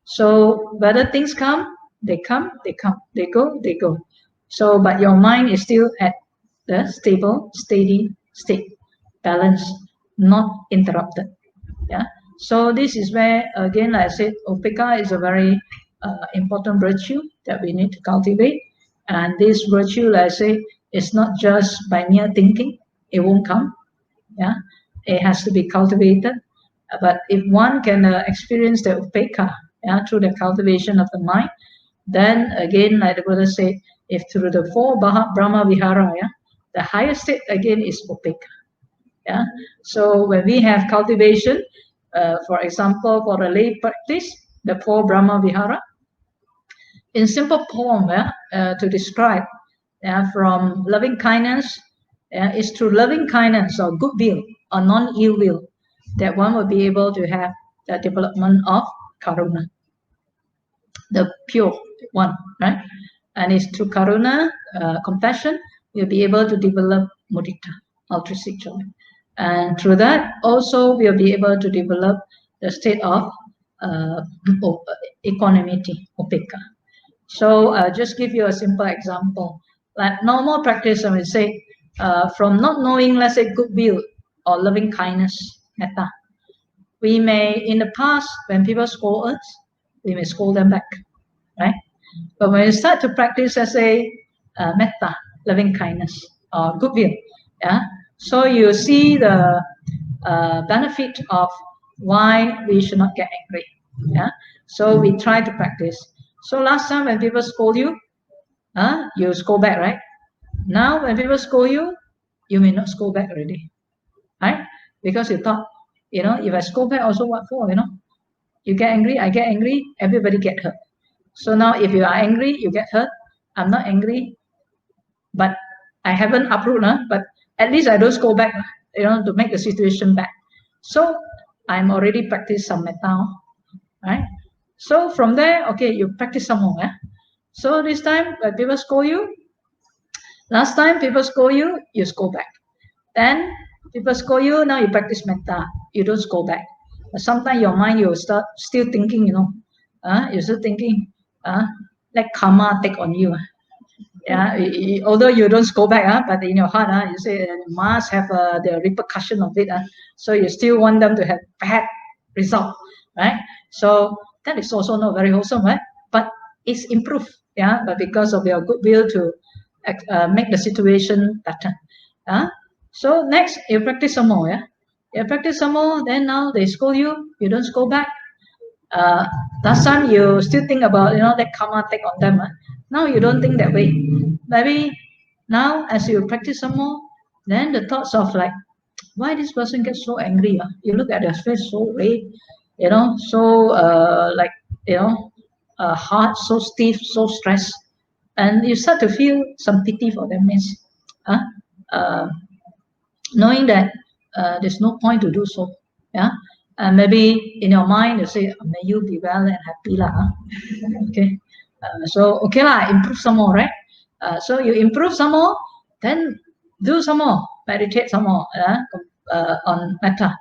B: So whether things come, they come, they come, they go, they go. So, but your mind is still at the stable, steady state, balanced, not interrupted. Yeah. So this is where, again, like I said, Upekkha is a very important virtue that we need to cultivate. And this virtue, like I say, is not just by mere thinking. It won't come. Yeah. It has to be cultivated. But if one can experience the Upekkha, yeah, through the cultivation of the mind, then again, like the Buddha said, if through the four Brahma Vihara, yeah, the highest state again is Upekkha. Yeah. So when we have cultivation, for example, for the lay practice, the four Brahma Vihara, in simple poem, yeah, to describe, yeah, from loving kindness, is through loving kindness or goodwill or non-ill will that one will be able to have the development of karuna, the pure one, right? And it's through karuna, compassion, you'll be able to develop mudita, altruistic joy. And through that, also, we'll be able to develop the state of uh, equanimity, upekkha. So just give you a simple example. Like normal practice, I would say, from not knowing, let's say, goodwill or loving kindness, metta, we may, in the past, when people scold us, we may scold them back, right? But when you start to practice, let's say, metta, loving kindness, or goodwill, yeah, so you see the benefit of why we should not get angry, yeah. So we try to practice. So last time when people scold you, you scold back, right? Now when people scold you, you may not scold back already, right? Because you thought, if I scold back, also what for? You get angry, I get angry, everybody get hurt. So now if you are angry, you get hurt. I'm not angry, but I haven't uprooted, but at least I don't scold back, to make the situation bad. So I'm already practiced some metta, right? So from there, okay, you practice some more. Yeah? So this time, when people scold you, last time people scold you, you scold back. Then people scold you, now you practice metta, you don't scold back. But sometimes your mind, you start still thinking, you're still thinking, let karma take on you. Yeah, although you don't scold back, but in your heart, you say you must have the repercussion of it. So you still want them to have bad result, right? So that is also not very wholesome, right? But it's improved, yeah. But because of your goodwill to make the situation better. So next you practice some more, yeah. You practice some more, then now they scold you don't scold back. Last time you still think about that karma take on them. Now you don't think that way. Maybe now as you practice some more, then the thoughts of like, why this person gets so angry? You look at their face so red, so like heart so stiff, so stressed, and you start to feel some pity for them. Means, uh, knowing that there's no point to do so. Yeah. And maybe in your mind you say, oh, may you be well and happy lah. Okay. So okay lah, improve some more, right? So you improve some more, then do some more, meditate some more on metta.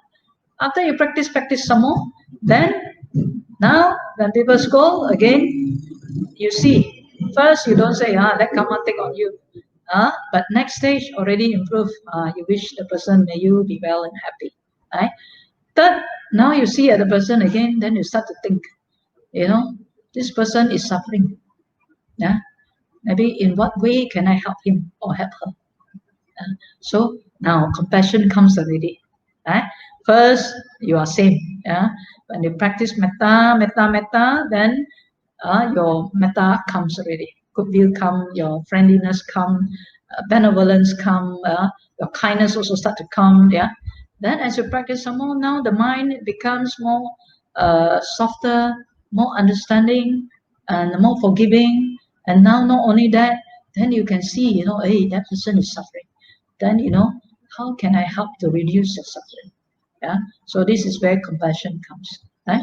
B: After you practice some more, then now when people scold again, you see, first you don't say, let karma take on you. But next stage already improve. You wish the person may you be well and happy. Right? Third, now you see at the person again, then you start to think, this person is suffering. Yeah. Maybe in what way can I help him or help her? So now compassion comes already. Right? First, you are same. Yeah. When you practice metta, then your metta comes already. Goodwill come, your friendliness come, benevolence come, your kindness also start to come. Yeah. Then as you practice some more, now the mind becomes more softer, more understanding, and more forgiving. And now not only that, then you can see, hey, that person is suffering. Then how can I help to reduce the suffering? Yeah. So this is where compassion comes. Right?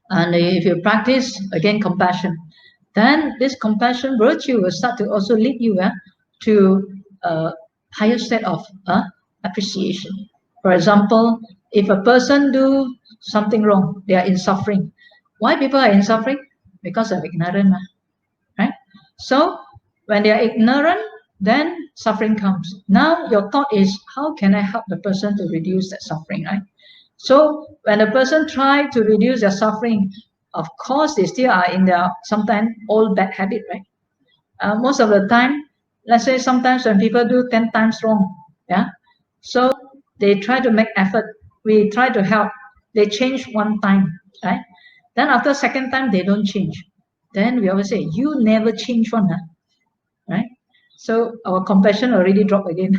B: And if you practice again compassion, then this compassion virtue will start to also lead you to a higher state of appreciation. For example, if a person do something wrong, they are in suffering. Why people are in suffering? Because of ignorance, right? So when they are ignorant, then suffering comes. Now your thought is, how can I help the person to reduce that suffering, right? So when a person try to reduce their suffering, of course they still are in their sometimes old bad habit, right? Most of the time, let's say sometimes when people do 10 times wrong, yeah, so they try to make effort. We try to help. They change one time, right? Then after second time they don't change. Then we always say, you never change one, huh? Right? So our compassion already dropped again,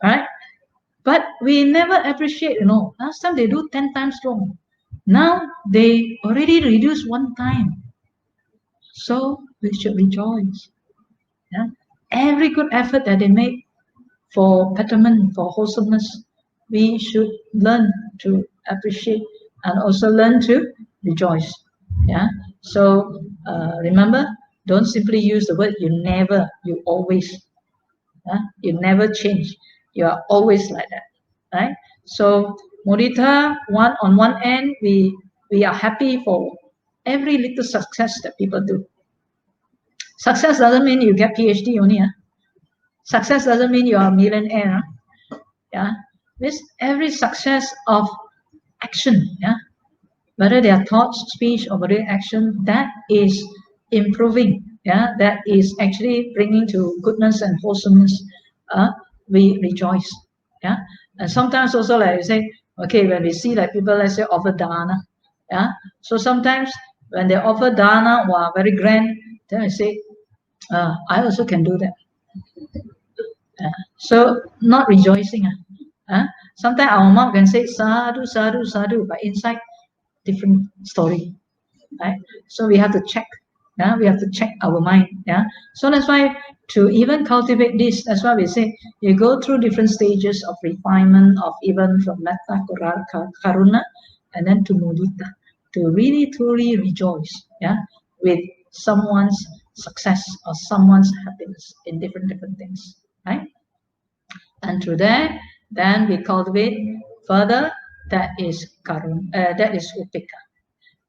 B: right? But we never appreciate, last time they do 10 times wrong. Now they already reduced one time. So we should rejoice. Yeah? Every good effort that they make for betterment, for wholesomeness, we should learn to appreciate and also learn to rejoice. Yeah. So remember, don't simply use the word you never, you always. You never change. You are always like that, right? So mudita, on one end, we are happy for every little success that people do. Success doesn't mean you get PhD only. Success doesn't mean you are a millionaire. Yeah, this every success of action. Yeah, whether they are thoughts, speech, or whether action, that is improving. Yeah, that is actually bringing to goodness and wholesomeness. We rejoice. Yeah, and sometimes also like I say, okay, when we see like people, let's say offer dana. Yeah, so sometimes when they offer dana, wow, very grand, then I say, I also can do that. So not rejoicing. Sometimes our mouth can say sadhu, sadhu, sadhu, but inside different story, right? So we have to check. Yeah, we have to check our mind. Yeah, so that's why to even cultivate this, that's why we say you go through different stages of refinement of even from metta, karuna, and then to mudita, to really truly rejoice. Yeah, with someone's success or someone's happiness in different things, right? And through that, then we cultivate further. That is that is upekkha.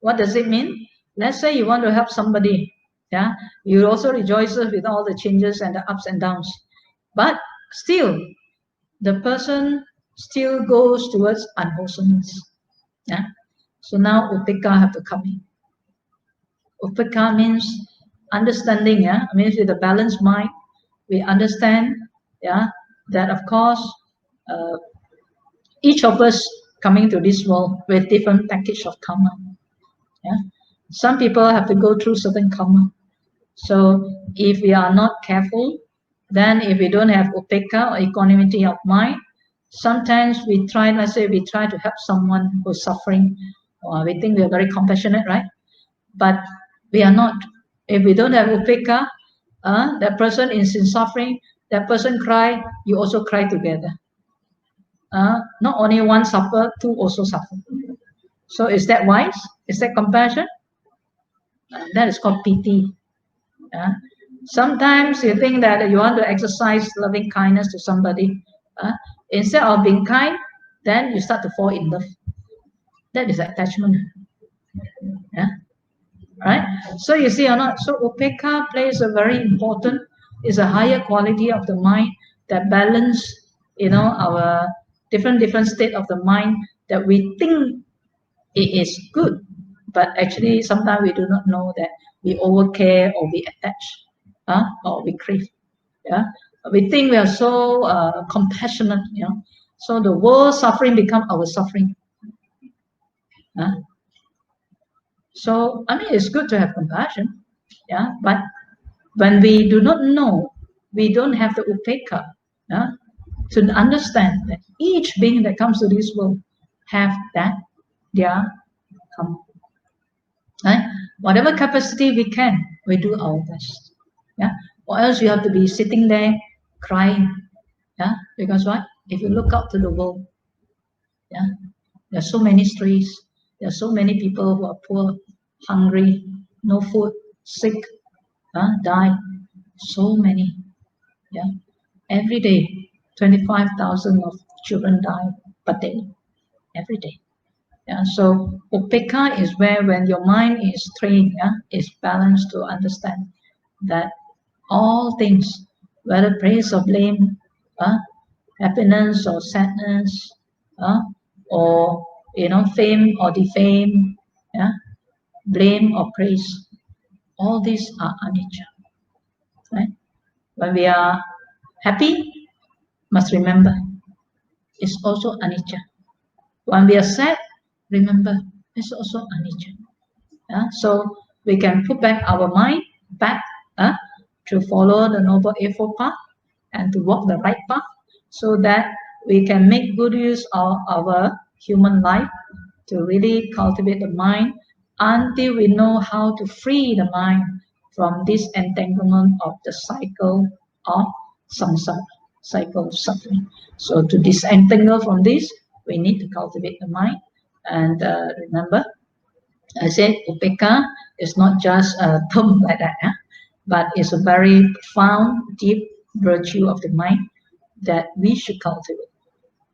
B: What does it mean? Let's say you want to help somebody, yeah, you also rejoice with all the changes and the ups and downs, but still the person still goes towards unwholesomeness. Yeah. So now upekkha have to come in. Upekkha means understanding. Yeah, means with a balanced mind, we understand. Yeah, that of course. Uh, each of us coming to this world with different package of karma. Yeah, some people have to go through certain karma. So if we are not careful, then if we don't have upekkha or equanimity of mind, sometimes we try, let's say we try to help someone who's suffering, or we think we are very compassionate, right? But we are not. If we don't have upekkha, that person is in suffering, that person cry, you also cry together. Not only one suffer, two also suffer. So is that wise? Is that compassion? That is called pity. Uh, Sometimes you think that you want to exercise loving kindness to somebody. Uh, Instead of being kind, then you start to fall in love. That is attachment. Yeah? Right? So you see or not? So upekkha plays a very important, is a higher quality of the mind that balance, our different state of the mind that we think it is good, but actually sometimes we do not know that we overcare or we attach, or we crave. Yeah, we think we are so compassionate. So the world suffering become our suffering. Huh? So I mean, it's good to have compassion. Yeah, but when we do not know we don't have the Upekkha, to understand that each being that comes to this world have that their come. Right? Whatever capacity we can, we do our best. Yeah. Or else you have to be sitting there crying. Yeah. Because what? If you look out to the world, yeah, there are so many streets. There are so many people who are poor, hungry, no food, sick, die. So many. Yeah. Every day, 25,000 of children die per day. Every day. Yeah, so Upekkha is where when your mind is trained, is balanced to understand that all things, whether praise or blame, happiness or sadness, or fame or defame, yeah, blame or praise, all these are anicca. Right? When we are happy, must remember it's also anicca. When we are sad, remember it's also anicca. So we can put back our mind back to follow the Noble Eightfold Path and to walk the right path so that we can make good use of our human life to really cultivate the mind until we know how to free the mind from this entanglement of the cycle of samsara, cycle of suffering. So to disentangle from this, we need to cultivate the mind. And remember, I said Upekkha is not just a term like that, but it's a very profound, deep virtue of the mind that we should cultivate.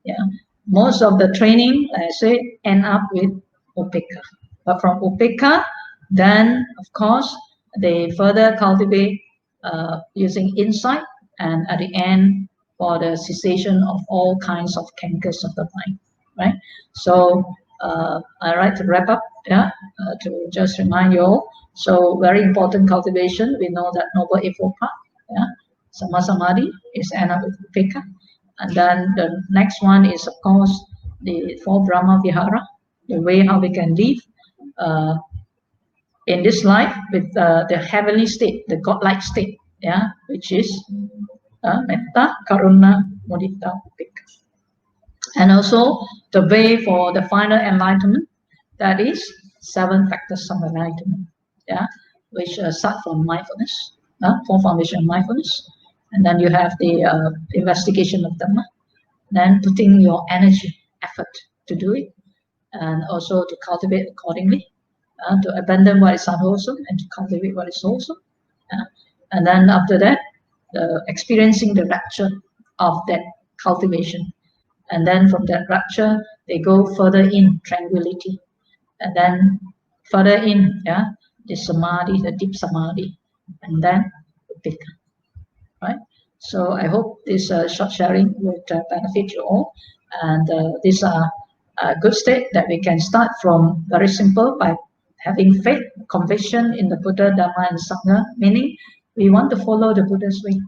B: Yeah, most of the training, like I said, end up with Upekkha. But from Upekkha, then of course they further cultivate using insight, and at the end for the cessation of all kinds of cankers of the mind. Right. So I like to wrap up. Yeah, to just remind you all. So very important cultivation. We know that Noble Eightfold Path. Yeah, Sama Samadhi is end up with Upekkha. And then the next one is, of course, the four Brahma Vihara, the way how we can live in this life with the heavenly state, the godlike state, yeah, which is Metta, Karuna, Mudita, Upekkha. And also the way for the final enlightenment, that is 7 factors of enlightenment, yeah, which start from mindfulness, four foundation of mindfulness, and then you have the investigation of Dhamma, then putting your energy, effort to do it, and also to cultivate accordingly, to abandon what is unwholesome and to cultivate what is wholesome. And then after that, experiencing the rapture of that cultivation. And then from that rapture, they go further in tranquility. And then further in, the samadhi, the deep samadhi. And then Upekkha. Right? So I hope this short sharing would benefit you all. And these are a good state that we can start from very simple by having faith, conviction in the Buddha, Dhamma, and Sangha, meaning we want to follow the Buddha's way.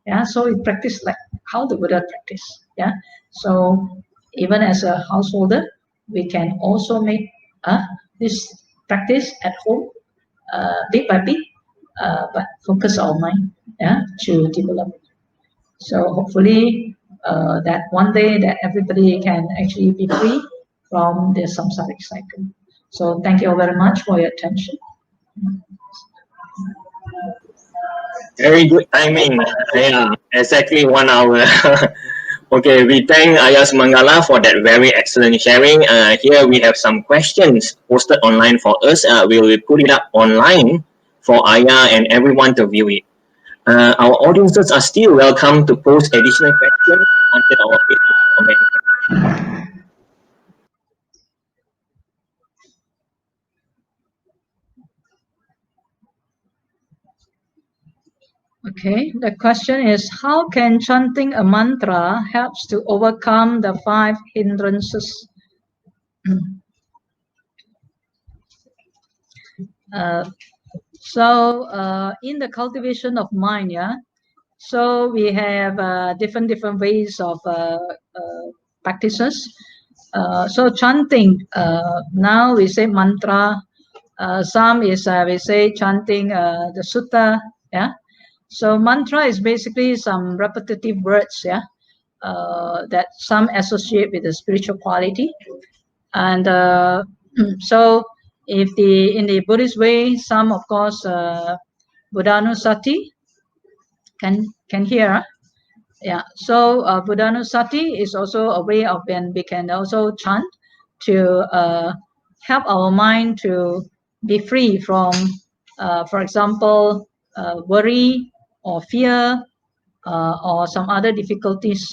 B: Yeah, so we practice like how the Buddha practiced. Yeah, so even as a householder, we can also make this practice at home, bit by bit, but focus our mind, to develop. So hopefully that one day that everybody can actually be free from the samsaric cycle. So thank you all very much for your attention.
A: Very good timing. Yeah, exactly 1 hour. Okay, we thank Ayah Sumangala for that very excellent sharing. Here we have some questions posted online for us. We will put it up online for Ayah and everyone to view it. Our audiences are still welcome to post additional questions under our Facebook comment.
B: Okay, the question is, how can chanting a mantra helps to overcome the 5 hindrances? In the cultivation of mind, so we have different ways of practices. So chanting, now we say mantra, some is we say chanting the sutta, yeah. So mantra is basically some repetitive words, yeah, that some associate with the spiritual quality. And so if in the Buddhist way, some of course Buddhanusati can hear. Yeah, so Buddhanusati is also a way of when we can also chant to help our mind to be free from, for example, worry or fear or some other difficulties.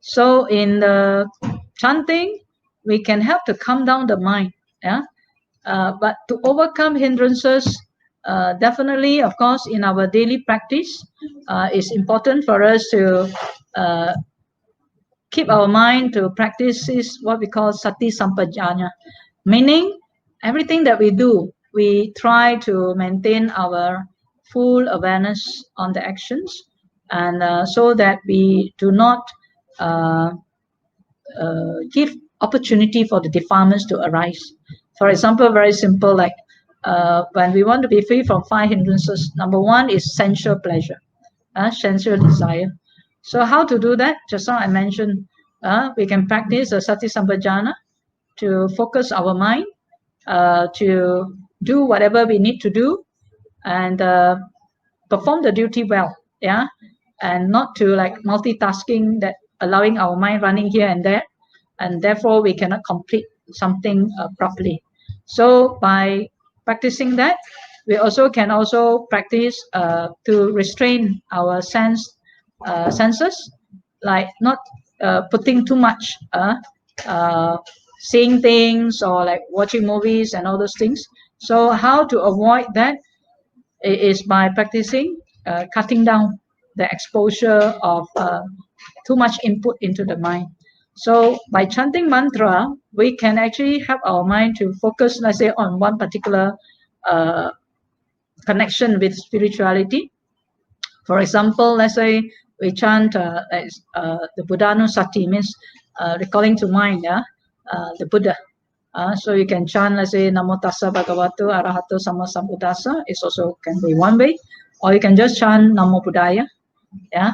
B: So in the chanting, we can help to calm down the mind. Yeah, but to overcome hindrances, definitely, of course, in our daily practice, it's important for us to uh, keep our mind to practice is what we call sati sampajanya, meaning everything that we do, we try to maintain our full awareness on the actions, and so that we do not uh, give opportunity for the defilements to arise. For example, very simple, like when we want to be free from five hindrances, number one is sensual pleasure, sensual desire. So how to do that? Just now I mentioned we can practice a sati sampajana to focus our mind, to do whatever we need to do, and perform the duty well, yeah, and not to like multitasking, that allowing our mind running here and there, and therefore we cannot complete something properly. So by practicing that, we also can also practice to restrain our senses, like not putting too much uh, seeing things or like watching movies and all those things. So how to avoid that is by practicing cutting down the exposure of too much input into the mind. So by chanting mantra, we can actually help our mind to focus, let's say, on one particular uh, connection with spirituality. For example, let's say we chant the Buddhanusati, means recalling to mind, the Buddha. So you can chant, let's say, Namo Tassa Bhagavato Arahato Sama Sambuddhassa. It also can be one way, or you can just chant Namo Buddhaya. Yeah,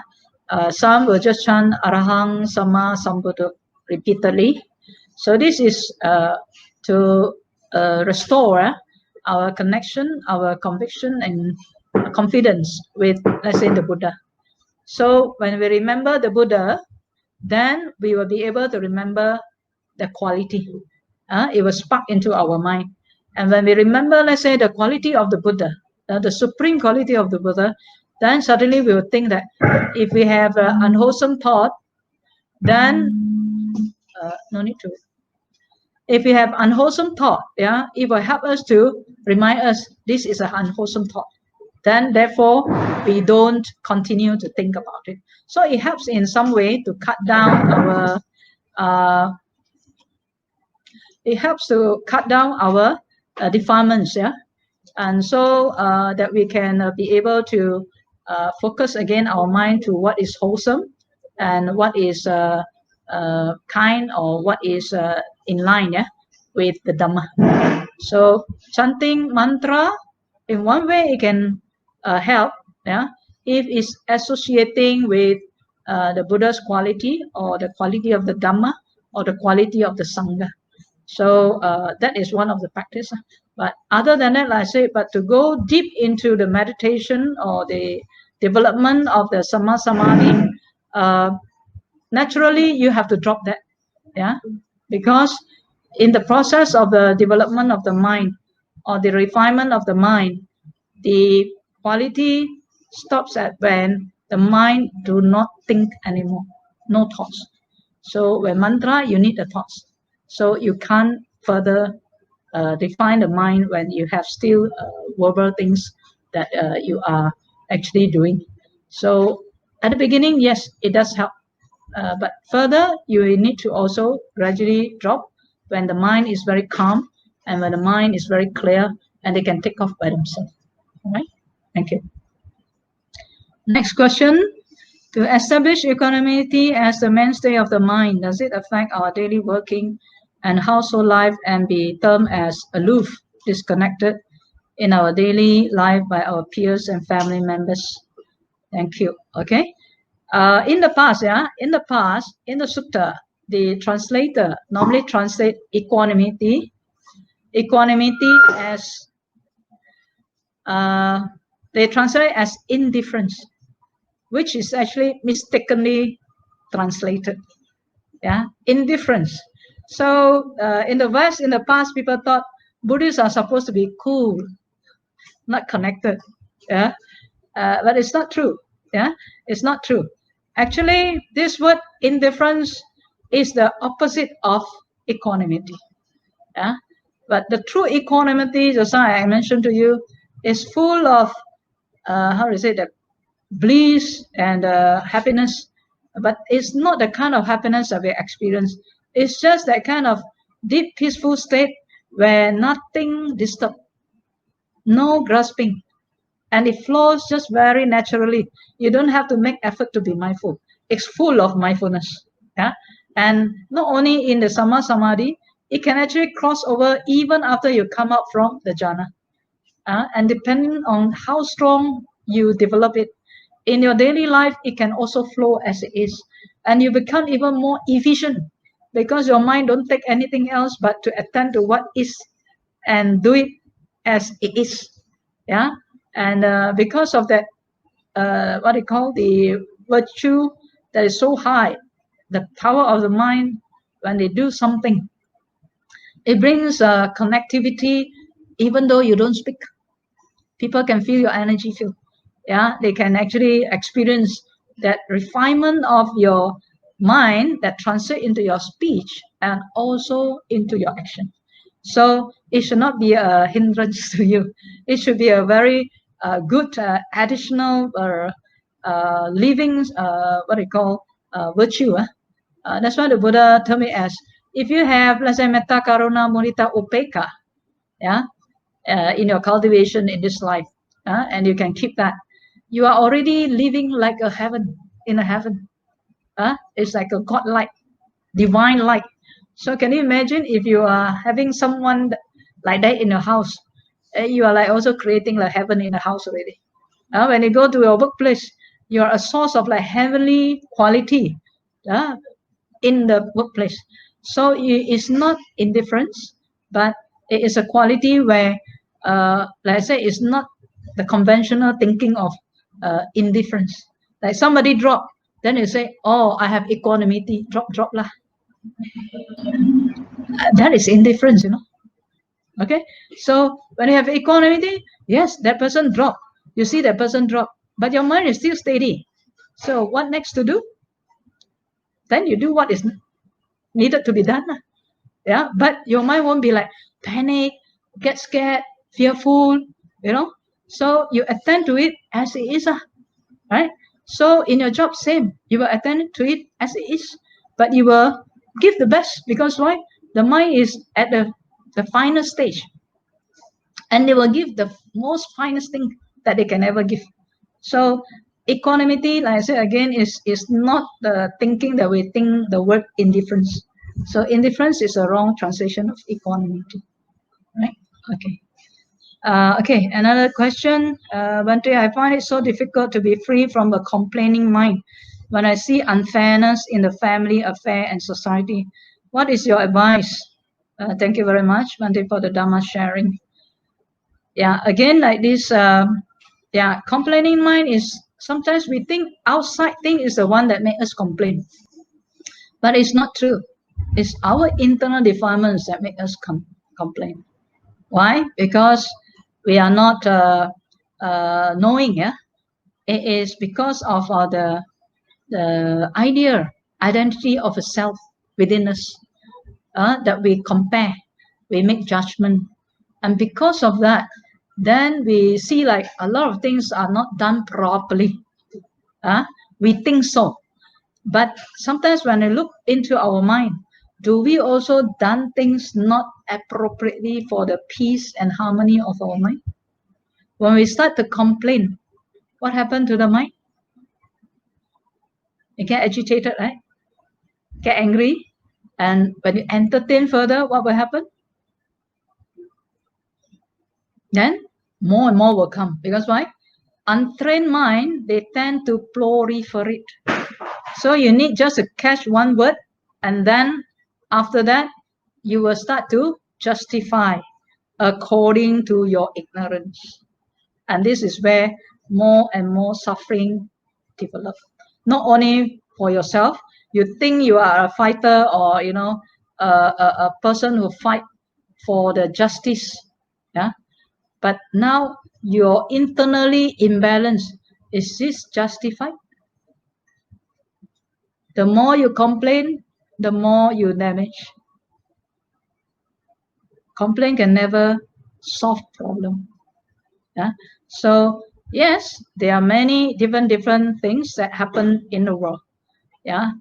B: some will just chant Arahang Sama Sambuddha repeatedly. So this is to restore our connection, our conviction, and confidence with, let's say, the Buddha. So when we remember the Buddha, then we will be able to remember the quality. It will spark into our mind. And when we remember, let's say, the quality of the Buddha, the supreme quality of the Buddha, then suddenly we will think that if we have an unwholesome thought, then no need to. If we have unwholesome thought, yeah, it will help us to remind us this is an unwholesome thought. Then therefore we don't continue to think about it. So it helps in some way to cut down our it helps to cut down our defilements, yeah, and so that we can be able to focus again our mind to what is wholesome and what is kind, or what is in line, yeah, with the Dhamma. So chanting mantra, in one way, it can help, yeah, if it's associating with the Buddha's quality, or the quality of the Dhamma, or the quality of the Sangha. So that is one of the practice. But other than that, like I say, but to go deep into the meditation or the development of the Samma Samadhi, naturally you have to drop that, yeah, because in the process of the development of the mind or the refinement of the mind, the quality stops at when the mind do not think anymore, no thoughts. So when mantra, you need the thoughts. So you can't further define the mind when you have still verbal things that you are actually doing. So at the beginning, yes, it does help. But further, you need to also gradually drop when the mind is very calm and when the mind is very clear, and they can take off by themselves. All right? Thank you. Next question. To establish equanimity as the mainstay of the mind, does it affect our daily working and household life and be termed as aloof, disconnected in our daily life by our peers and family members? Thank you. Okay. In the past, in the sutta, the translator normally translate equanimity as they translate as indifference, which is actually mistakenly translated. Yeah, indifference. So in the West, in the past, people thought Buddhists are supposed to be cool, not connected. Yeah, but it's not true. Yeah, it's not true. Actually, this word indifference is the opposite of equanimity. Yeah, but the true equanimity, just like I mentioned to you, is full of how to say that, bliss and happiness, but it's not the kind of happiness that we experience. It's just that kind of deep peaceful state where nothing disturbs, no grasping, and it flows just very naturally. You don't have to make effort to be mindful. It's full of mindfulness. Yeah, and not only in the sama samadhi, it can actually cross over even after you come out from the jhana. And depending on how strong you develop it in your daily life, it can also flow as it is, and you become even more efficient because your mind don't take anything else but to attend to what is and do it as it is. Yeah, and because of that, what they call the virtue that is so high, the power of the mind when they do something, it brings connectivity even though you don't speak. People can feel your energy field. Yeah, they can actually experience that refinement of your mind that translate into your speech and also into your action. So it should not be a hindrance to you. It should be a very good additional living what they call virtue. That's why the Buddha told me as, if you have, let's say, metta, karuna, mudita, upekkha, yeah, in your cultivation in this life, and you can keep that, you are already living like a heaven, in a heaven. It's like a god light, divine light. So can you imagine if you are having someone like that in your house? You are like also creating like heaven in the house already. When you go to your workplace, you are a source of like heavenly quality in the workplace. So it's not indifference, but it is a quality where, let's say, it's not the conventional thinking of indifference. Like somebody drop, then you say, "Oh, I have equanimity." Drop lah. That is indifference, you know. Okay, so when you have equanimity, yes, that person drop. You see that person drop, but your mind is still steady. So what next to do? Then you do what is needed to be done. Yeah, but your mind won't be like panic, get scared, fearful, you know. So you attend to it as it is, right? So in your job, same, you will attend to it as it is, but you will give the best, because why? The mind is at the final stage, and they will give the most finest thing that they can ever give. So equanimity, like I said again, is not the thinking that we think the word indifference. So indifference is a wrong translation of equanimity, right? Okay. Okay, another question. Bante, I find it so difficult to be free from a complaining mind when I see unfairness in the family, affair, and society. What is your advice? Thank you very much, Bante, for the Dhamma sharing. Yeah, again, like this, complaining mind is, sometimes we think outside thing is the one that makes us complain, but it's not true. It's our internal defilements that make us complain. Why? Because we are not knowing. Yeah, it is because of the identity of a self within us that we compare, we make judgment, and because of that, then we see like a lot of things are not done properly. We think so, but sometimes when I look into our mind, do we also done things not appropriately for the peace and harmony of our mind? When we start to complain, what happened to the mind? You get agitated, right? Get angry. And when you entertain further, what will happen? Then more and more will come. Because why? untrained mind, they tend to proliferate. So you need just to catch one word, and then after that, you will start to justify according to your ignorance. And this is where more and more suffering develop. Not only for yourself, you think you are a fighter, or a person who fight for the justice, yeah. But now you're internally imbalanced. Is this justified? The more you complain, the more you damage. Complaint can never solve problem. Yeah. So yes, there are many different things that happen in the world. Yeah.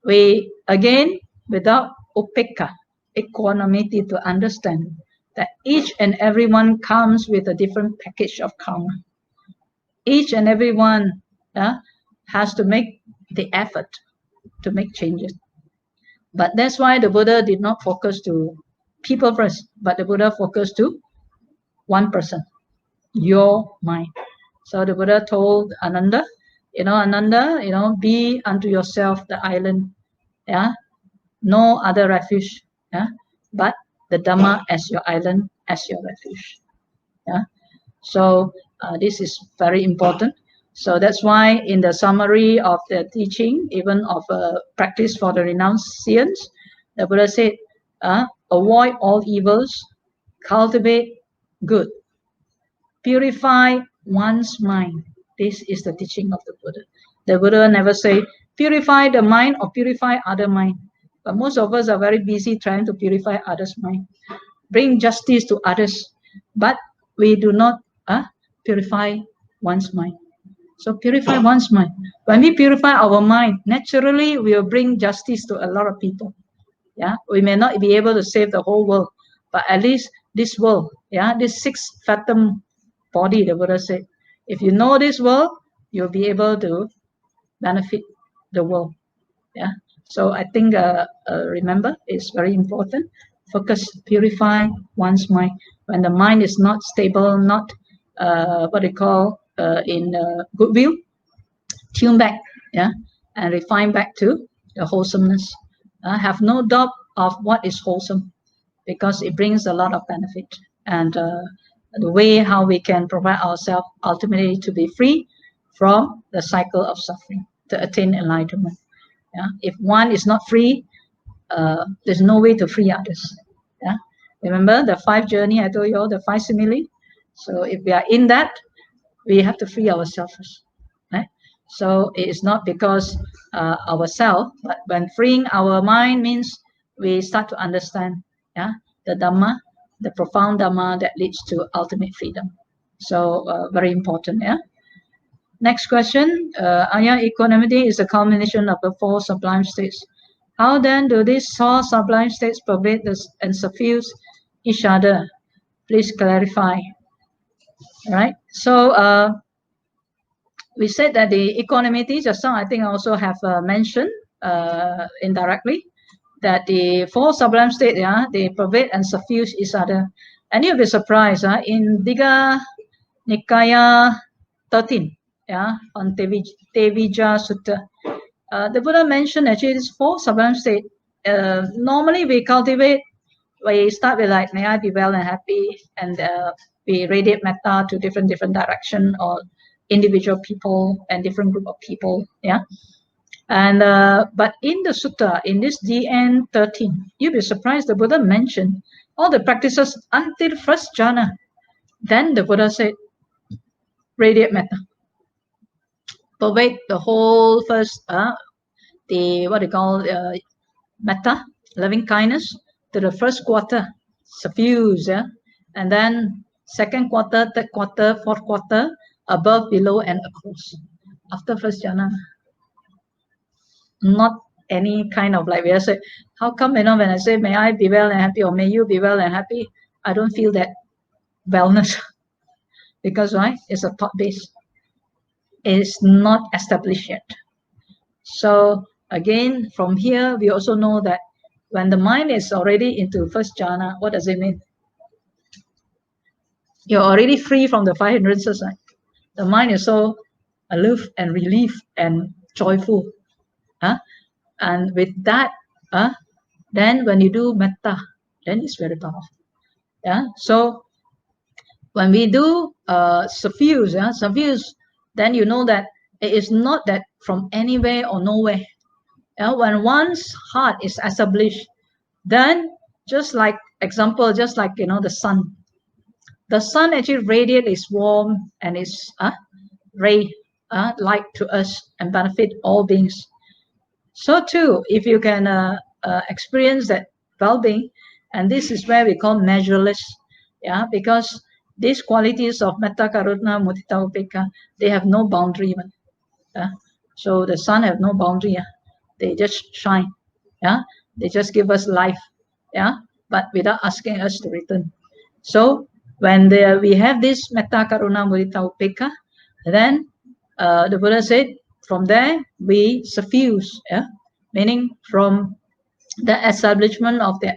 B: We again, without upekkha, equanimity, to understand that each and everyone comes with a different package of karma. Each and everyone, yeah, has to make the effort to make changes. But that's why the Buddha did not focus to people first, but the Buddha focused to one person, your mind. So the Buddha told Ananda, Ananda, be unto yourself the island, yeah, no other refuge, yeah, but the Dhamma as your island, as your refuge, yeah. So this is very important. So that's why in the summary of the teaching, even of practice for the renunciants, the Buddha said, avoid all evils, cultivate good, purify one's mind. This is the teaching of the Buddha. The Buddha never say, purify the mind or purify other mind. But most of us are very busy trying to purify others' mind, bring justice to others, but we do not purify one's mind. So purify one's mind. When we purify our mind, naturally we will bring justice to a lot of people. Yeah, we may not be able to save the whole world, but at least this world, yeah, this 6 fathom body, the Buddha said, if you know this world, you'll be able to benefit the world. Yeah. So I think remember, it's very important. Focus, purify one's mind. When the mind is not stable, not what they call in goodwill, tune back, yeah, and refine back to the wholesomeness. Have no doubt of what is wholesome, because it brings a lot of benefit, and the way how we can provide ourselves ultimately to be free from the cycle of suffering, to attain enlightenment. Yeah? If one is not free, there's no way to free others. Yeah? Remember the 5 journey I told you all, the 5 simile? So if we are in that, we have to free ourselves first. Right? So it is not because ourselves, but when freeing our mind means we start to understand, yeah, the Dhamma, the profound Dhamma that leads to ultimate freedom. So very important. Yeah. Next question. Equanimity is a combination of the 4 sublime states. How then do these 4 sublime states pervade and suffuse each other? Please clarify. All right. So we said that the equanimity, just now I think I also have mentioned indirectly, that the 4 sublime states, yeah, they pervade and suffuse each other. And you'll be surprised, in Digha Nikaya 13, yeah, on Tevijja Sutta, the Buddha mentioned actually these 4 sublime states. Normally we cultivate, we start with like, may I be well and happy, and we radiate metta to different direction, or individual people and different group of people, yeah. And but in the sutta, in this DN 13, you'll be surprised the Buddha mentioned all the practices until first jhana. Then the Buddha said, radiate metta, pervade the whole first, the what they call metta, loving kindness, to the first quarter, suffuse, yeah, and then second quarter, third quarter, fourth quarter, above, below, and across. After first jhana, not any kind of like, we say, how come, when I say may I be well and happy, or may you be well and happy, I don't feel that wellness. Because why? It's a thought base. It's not established yet. So again, from here, we also know that when the mind is already into first jhana, what does it mean? You're already free from the 5 hindrances, right? The mind is so aloof and relieved and joyful. And with that, then when you do metta, then it's very powerful. So when we do suffuse, then you know that it is not that from anywhere or nowhere. When one's heart is established, then just like example, just like the sun actually radiates its warmth and its ray light to us and benefit all beings. So too, if you can experience that well-being, and this is where we call measureless, because these qualities of metta, karuna, mudita, upekkha, they have no boundary. So the sun have no boundary. They just shine. They just give us life. But without asking us to return. So when we have this metta, karuna, mudita, upekkha, then the Buddha said, from there we suffuse, meaning from the establishment of the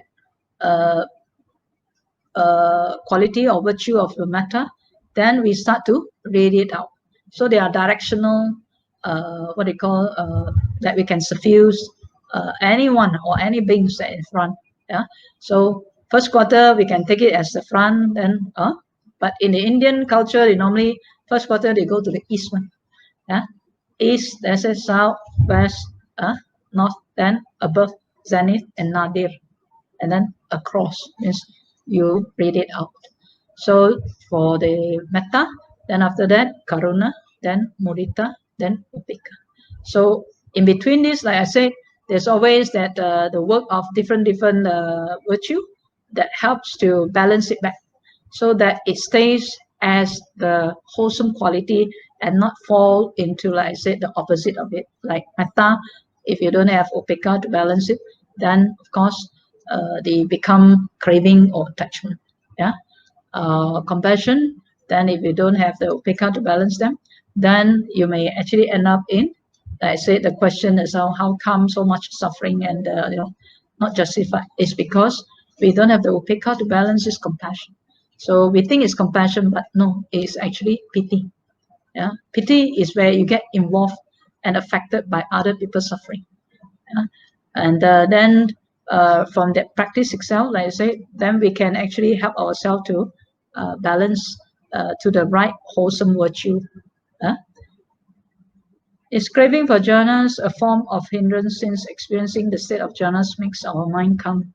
B: quality or virtue of the metta, then we start to radiate out. So they are directional, what they call, that we can suffuse anyone or any beings that in front. So first quarter we can take it as the front, then but in the Indian culture, they normally first quarter they go to the east one. East, there's a south, west, north, then above, zenith, and nadir, and then across means you read it out. So for the metta, then after that karuna, then mudita, then upekkha. So in between this, like I said, there's always that the work of different virtue that helps to balance it back, so that it stays as the wholesome quality and not fall into, like I said, the opposite of it. Like metta, if you don't have upekkha to balance it, then of course they become craving or attachment. Compassion, then if you don't have the upekkha to balance them, then you may actually end up in, like I said, the question is how come so much suffering and not justified. It's because we don't have the upekkha to balance this compassion. So we think it's compassion, but no, it's actually pity. Pity is where you get involved and affected by other people's suffering. And then from that practice itself, like I said, then we can actually help ourselves to balance to the right wholesome virtue. Is craving for jhanas a form of hindrance, since experiencing the state of jhanas makes our mind calm?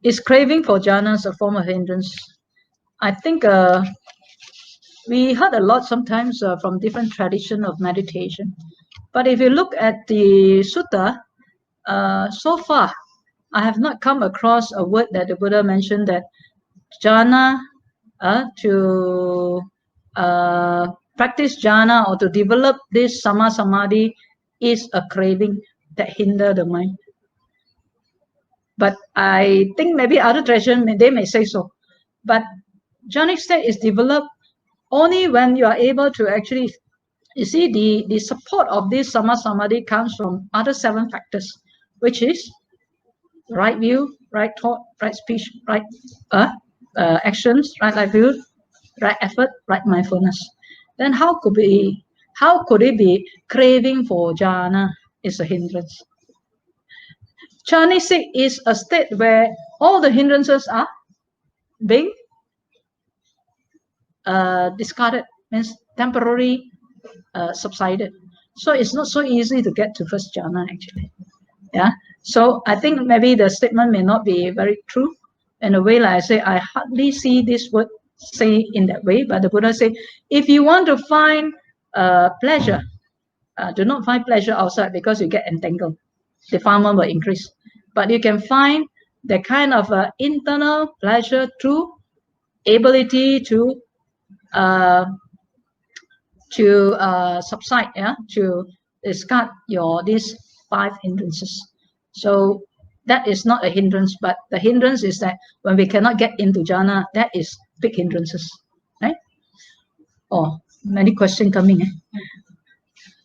B: Is craving for jhanas a form of hindrance? I think we heard a lot sometimes from different tradition of meditation. But if you look at the sutta, so far, I have not come across a word that the Buddha mentioned that jhana, to practice jhana or to develop this sama samadhi is a craving that hinder the mind. But I think maybe other tradition, they may say so. But jhanic state is developed only when you are able to actually, you see, the support of this sama samadhi comes from other 7 factors, which is right view, right thought, right speech, right actions, right livelihood, right effort, right mindfulness. Then how could it be craving for jhana is a hindrance? Jhanic state is a state where all the hindrances are being discarded, means temporary subsided. So it's not so easy to get to first jhana actually. So I think maybe the statement may not be very true. In a way, like I say, I hardly see this word say in that way. But the Buddha said, if you want to find pleasure, do not find pleasure outside, because you get entangled. Defilement will increase. But you can find the kind of internal pleasure through ability to subside, to discard these 5 hindrances. So that is not a hindrance, but the hindrance is that when we cannot get into jhana, that is big hindrances, right? Oh, many questions coming.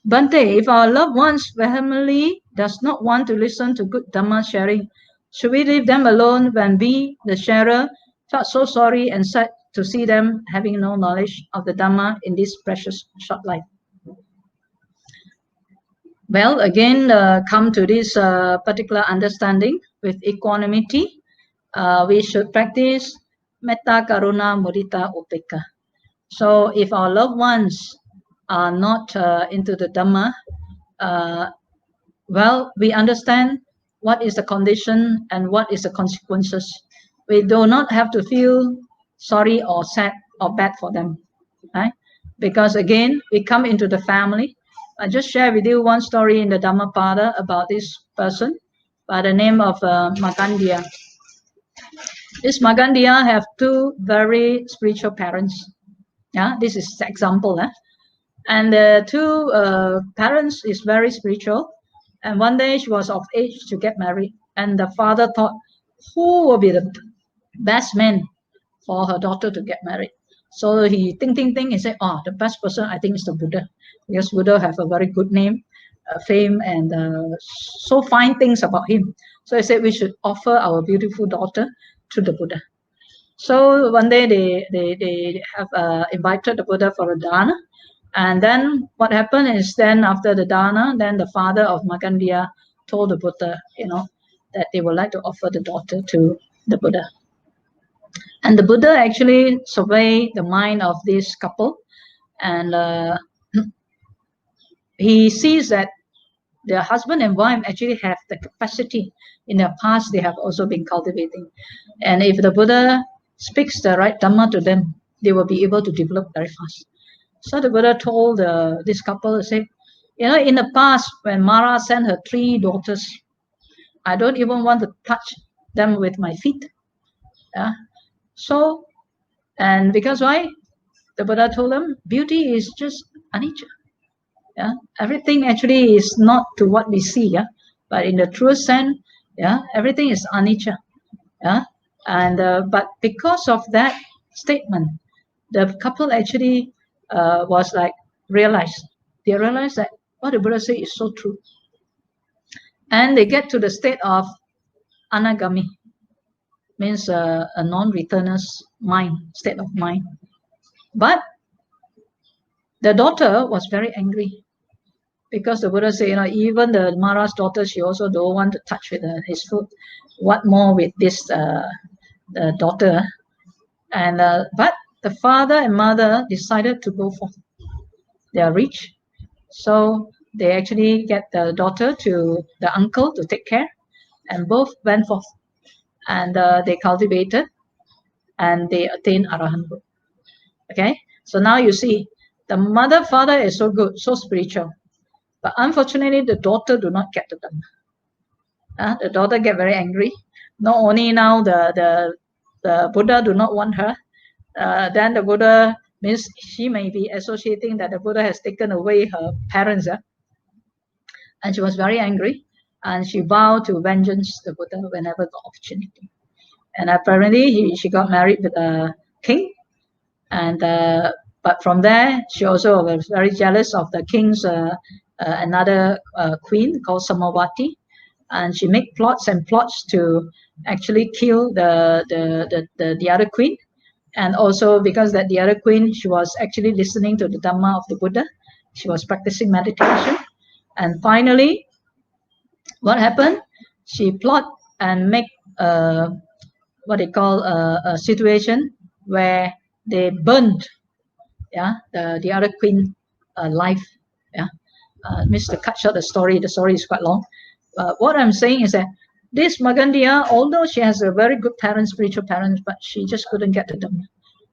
B: Bante, if our loved one's family does not want to listen to good Dhamma sharing, should we leave them alone when we, the sharer, felt so sorry and said to see them having no knowledge of the Dhamma in this precious short life. Well, again, come to this particular understanding with equanimity. We should practice metta, karuna, mudita, upekkha. So if our loved ones are not into the Dhamma, well, we understand what is the condition and what is the consequences. We do not have to feel sorry or sad or bad for them, right? Because again, we come into the family. I just share with you one story in the Dhammapada about this person by the name of Magandia. This Magandia have two very spiritual parents. Yeah, this is the example. And the two parents is very spiritual. And one day she was of age to get married. And the father thought, who will be the best man for her daughter to get married? So he think. He said, oh, the best person I think is the Buddha. Because Buddha have a very good name, fame, and so fine things about him. So he said, we should offer our beautiful daughter to the Buddha. So one day they have invited the Buddha for a dana. And then what happened is then after the dana, then the father of Magandia told the Buddha, that they would like to offer the daughter to the Buddha. And the Buddha actually surveyed the mind of this couple, and he sees that the husband and wife actually have the capacity. In their past, they have also been cultivating. And if the Buddha speaks the right Dhamma to them, they will be able to develop very fast. So the Buddha told this couple, say, in the past, when Mara sent her 3 daughters, I don't even want to touch them with my feet. Yeah. So, and because why? The Buddha told them, beauty is just anicca. Yeah. Everything actually is not to what we see. Yeah. But in the truest sense, yeah, everything is anicca. Yeah. And but because of that statement, the couple actually was like realized. They realized that what the Buddha said is so true. And they get to the state of anagami, means a non-returners mind, state of mind. But the daughter was very angry because the Buddha said, even the Mara's daughter, she also don't want to touch with his foot. What more with this the daughter? And but the father and mother decided to go forth. They are rich, so they actually get the daughter to the uncle to take care, and both went forth, and they cultivated, and they attained arahanthood. Okay, so now you see, the father is so good, so spiritual, but unfortunately, the daughter do not get to them. The daughter get very angry. Not only now the Buddha do not want her, then the Buddha means she may be associating that the Buddha has taken away her parents. And she was very angry, and she vowed to vengeance the Buddha whenever the opportunity. And apparently she got married with a king, and but from there she also was very jealous of the king's another queen called Samawati, and she made plots and plots to actually kill the other queen. And also because that the other queen, she was actually listening to the Dhamma of the Buddha, she was practicing meditation. And finally, what happened? She plot and make what they call a situation where they burned, the other queen life. Means to cut short the story is quite long. What I'm saying is that this Magandia, although she has a very good parents, spiritual parents, but she just couldn't get the Dhamma.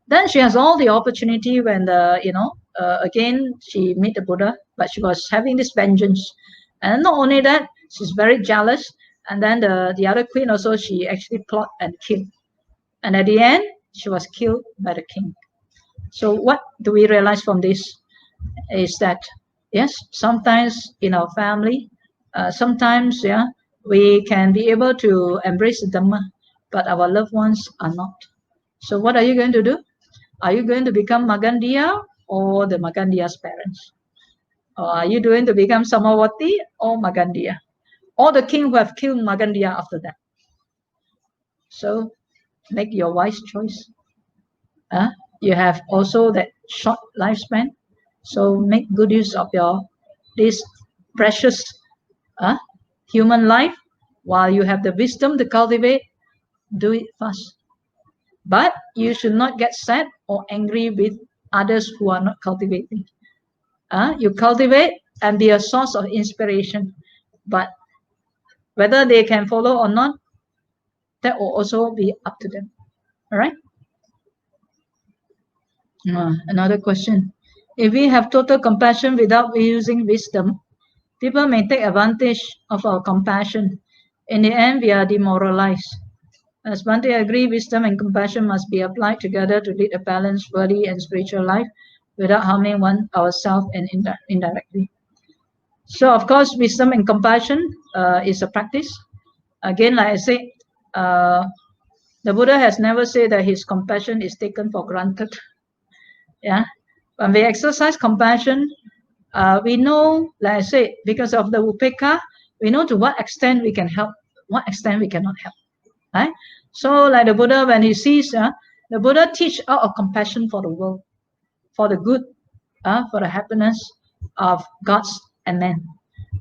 B: Then she has all the opportunity when again she meet the Buddha, but she was having this vengeance. And not only that, she's very jealous. And then the other queen also, she actually plot and kill. And at the end, she was killed by the king. So what do we realize from this is that, yes, sometimes in our family, sometimes, we can be able to embrace the Dhamma, but our loved ones are not. So what are you going to do? Are you going to become Magandia or the Magandia's parents? Or are you going to become Samawati or Magandia? Or the king who have killed Magandia after that? So make your wise choice. You have also that short lifespan. So make good use of this precious human life. While you have the wisdom to cultivate, do it fast. But you should not get sad or angry with others who are not cultivating. You cultivate and be a source of inspiration. But whether they can follow or not, that will also be up to them. All right. Another question. If we have total compassion without using wisdom, people may take advantage of our compassion. In the end, we are demoralized. As Bhante agree, wisdom and compassion must be applied together to lead a balanced body and spiritual life without harming ourselves and indirectly. So, of course, wisdom and compassion is a practice. Again, like I said, the Buddha has never said that his compassion is taken for granted. Yeah, when we exercise compassion, we know, like I said, because of the Upekkha, we know to what extent we can help, what extent we cannot help. Right? So, like the Buddha, when he sees, the Buddha teach out of compassion for the world, for the good, for the happiness of gods and men.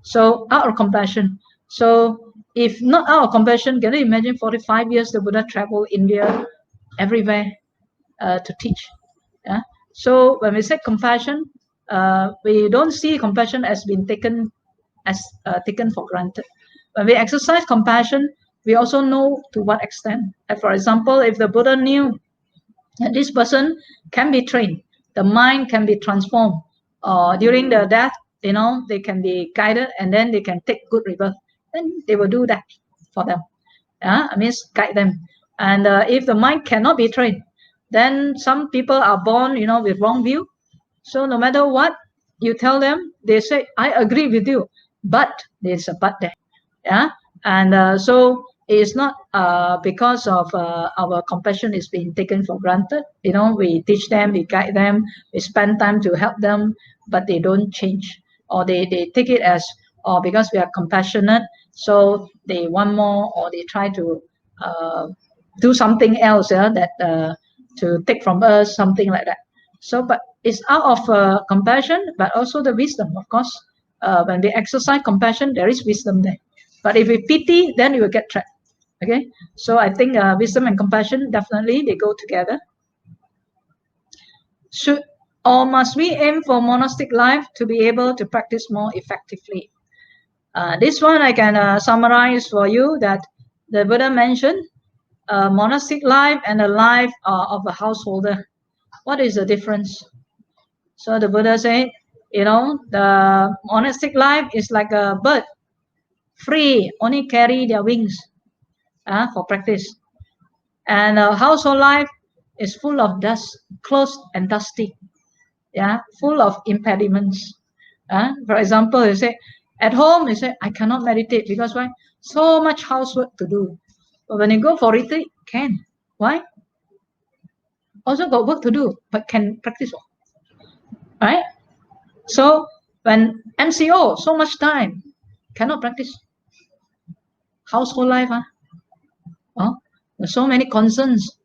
B: So, out of compassion. So, if not out of compassion, can you imagine 45 years the Buddha traveled India, everywhere to teach? Yeah. So, when we say compassion, we don't see compassion as being taken for granted. When we exercise compassion, we also know to what extent. For example, if the Buddha knew that this person can be trained, the mind can be transformed, during the death, they can be guided and then they can take good rebirth, then they will do that for them. I mean, guide them. And if the mind cannot be trained, then some people are born, with wrong view. So no matter what you tell them, they say, I agree with you, but there's a but there. Yeah. And so it's not because of our compassion is being taken for granted. We teach them, we guide them, we spend time to help them, but they don't change, or they take it as, because we are compassionate, so they want more, or they try to do something else, that to take from us, something like that. So, but it's out of compassion, but also the wisdom, of course. When we exercise compassion, there is wisdom there. But if we pity, then you will get trapped. Okay, so I think wisdom and compassion, definitely they go together. Should or must we aim for monastic life to be able to practice more effectively? This one I can summarize for you, that the Buddha mentioned monastic life and the life of a householder. What is the difference? So the Buddha said, the monastic life is like a bird, free, only carry their wings for practice. And household life is full of dust, closed and dusty, full of impediments. For example, you say, at home, you say, I cannot meditate because why? So much housework to do. But when you go for retreat, can. Why? Also got work to do, but can practice. Right? So when MCO, so much time, cannot practice. Household life, there's so many concerns.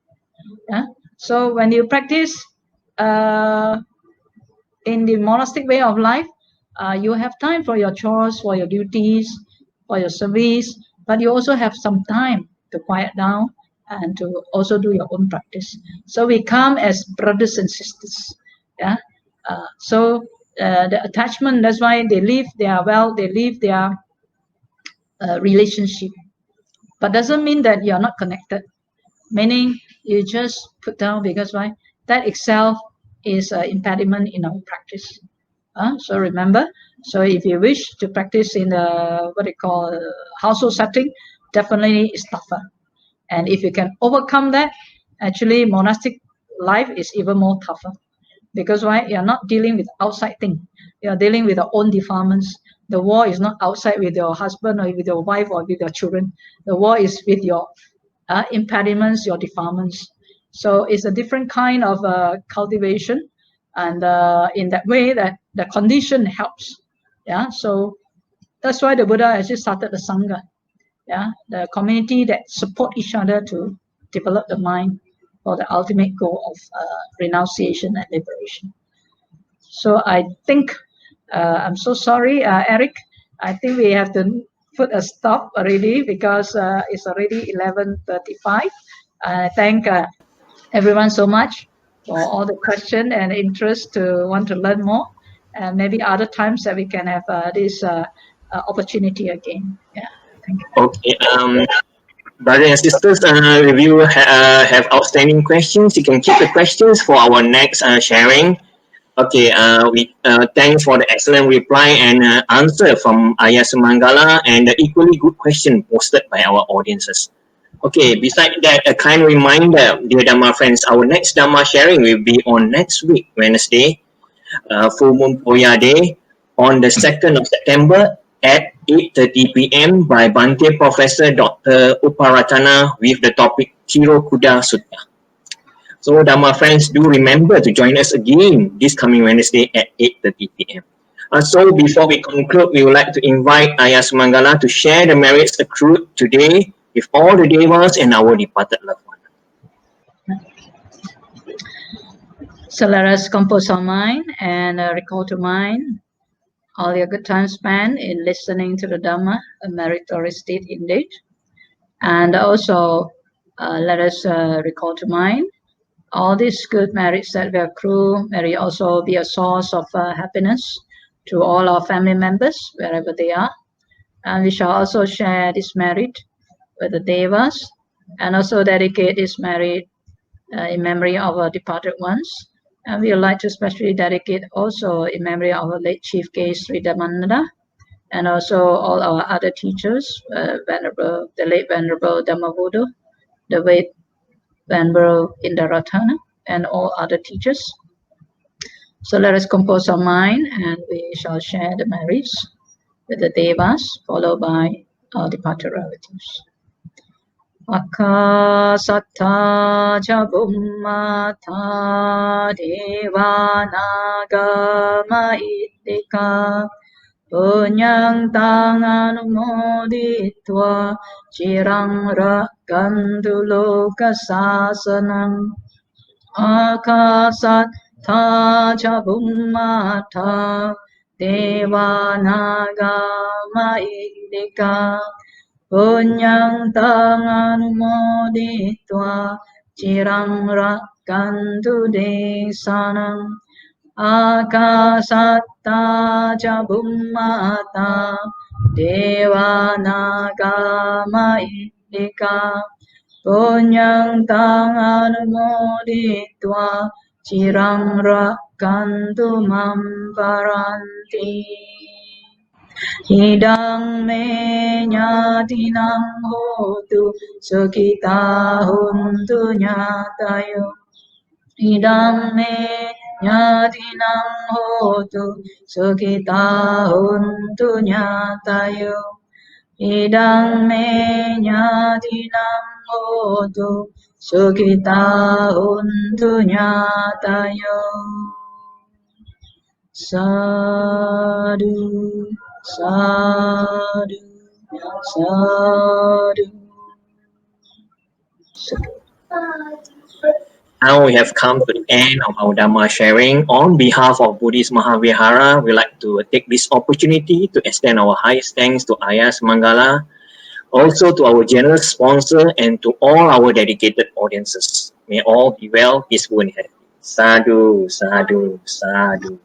B: So when you practice in the monastic way of life, you have time for your chores, for your duties, for your service, but you also have some time to quiet down and to also do your own practice. So we come as brothers and sisters. So the attachment, that's why they leave their relationship, but doesn't mean that you're not connected, meaning you just put down, because why? That itself is an impediment in our practice. So remember, so if you wish to practice in the what they call household setting, definitely it's tougher. And if you can overcome that, actually monastic life is even more tougher, because why? You're not dealing with outside thing, you're dealing with your own defilements. The war is not outside with your husband or with your wife or with your children. The war is with your impediments, your defilements. So it's a different kind of cultivation, and in that way, that the condition helps. So that's why the Buddha actually started the Sangha. The community that support each other to develop the mind. for the ultimate goal of renunciation and liberation. So I think, I'm so sorry, Eric, I think we have to put a stop already because it's already 11:35. I thank everyone so much for all the question and interest to want to learn more. And maybe other times that we can have this opportunity again. Yeah, thank you.
A: Okay. Brothers and sisters, if you have outstanding questions, you can keep the questions for our next sharing. Okay, we thanks for the excellent reply and answer from Ayah Sumangala and the equally good question posted by our audiences. Okay, beside that, a kind reminder, dear Dhamma friends, our next Dhamma sharing will be on next week, Wednesday, Full Moon Poya Day, on the 2nd of September at 8:30 p.m. by Bante Professor Dr. Uparatana with the topic Kiro Kuda Sutta. So Dhamma friends, do remember to join us again this coming Wednesday at 8:30 p.m. So before we conclude, we would like to invite Ayah Sumangala to share the merits accrued today with all the devas and our departed loved ones.
B: So let us compose our mind and recall to mind all your good time spent in listening to the Dhamma, a meritorious state indeed. And also let us recall to mind all these good merits that we accrue. May also be a source of happiness to all our family members, wherever they are. And we shall also share this merit with the devas and also dedicate this merit in memory of our departed ones. And we would like to especially dedicate also in memory of our late Chief Case Sri Dhammananda and also all our other teachers, the late Venerable Dhammavuddha, the late Venerable Indaratana, and all other teachers. So let us compose our mind and we shall share the merits with the devas, followed by our departed relatives. Akasatta ca bummata devanaga maitika punyang tang anumoditva cirang rakkantu lokasasanam akasatta ca bummata devanaga maitika punyang tang anumoditva cirang rakkantu desanam akasatta ca bummata devanaga maitika punyang tang anumoditva cirang rakkantu mam paranti. Idang me nyatinang hotu sukita huntu nyatayo. Idang me nyatinang hotu sukita huntu nyatayo. Idang me nyatinang hotu sukita huntu nyatayo. Sadhu, sadhu, sadhu.
A: Now we have come to the end of our Dhamma sharing. On behalf of Buddhist Mahavihara, we'd like to take this opportunity to extend our highest thanks to Ayah Sumangala, also to our generous sponsor and to all our dedicated audiences. May all be well, peaceful and happy. Sadhu, sadhu, sadhu.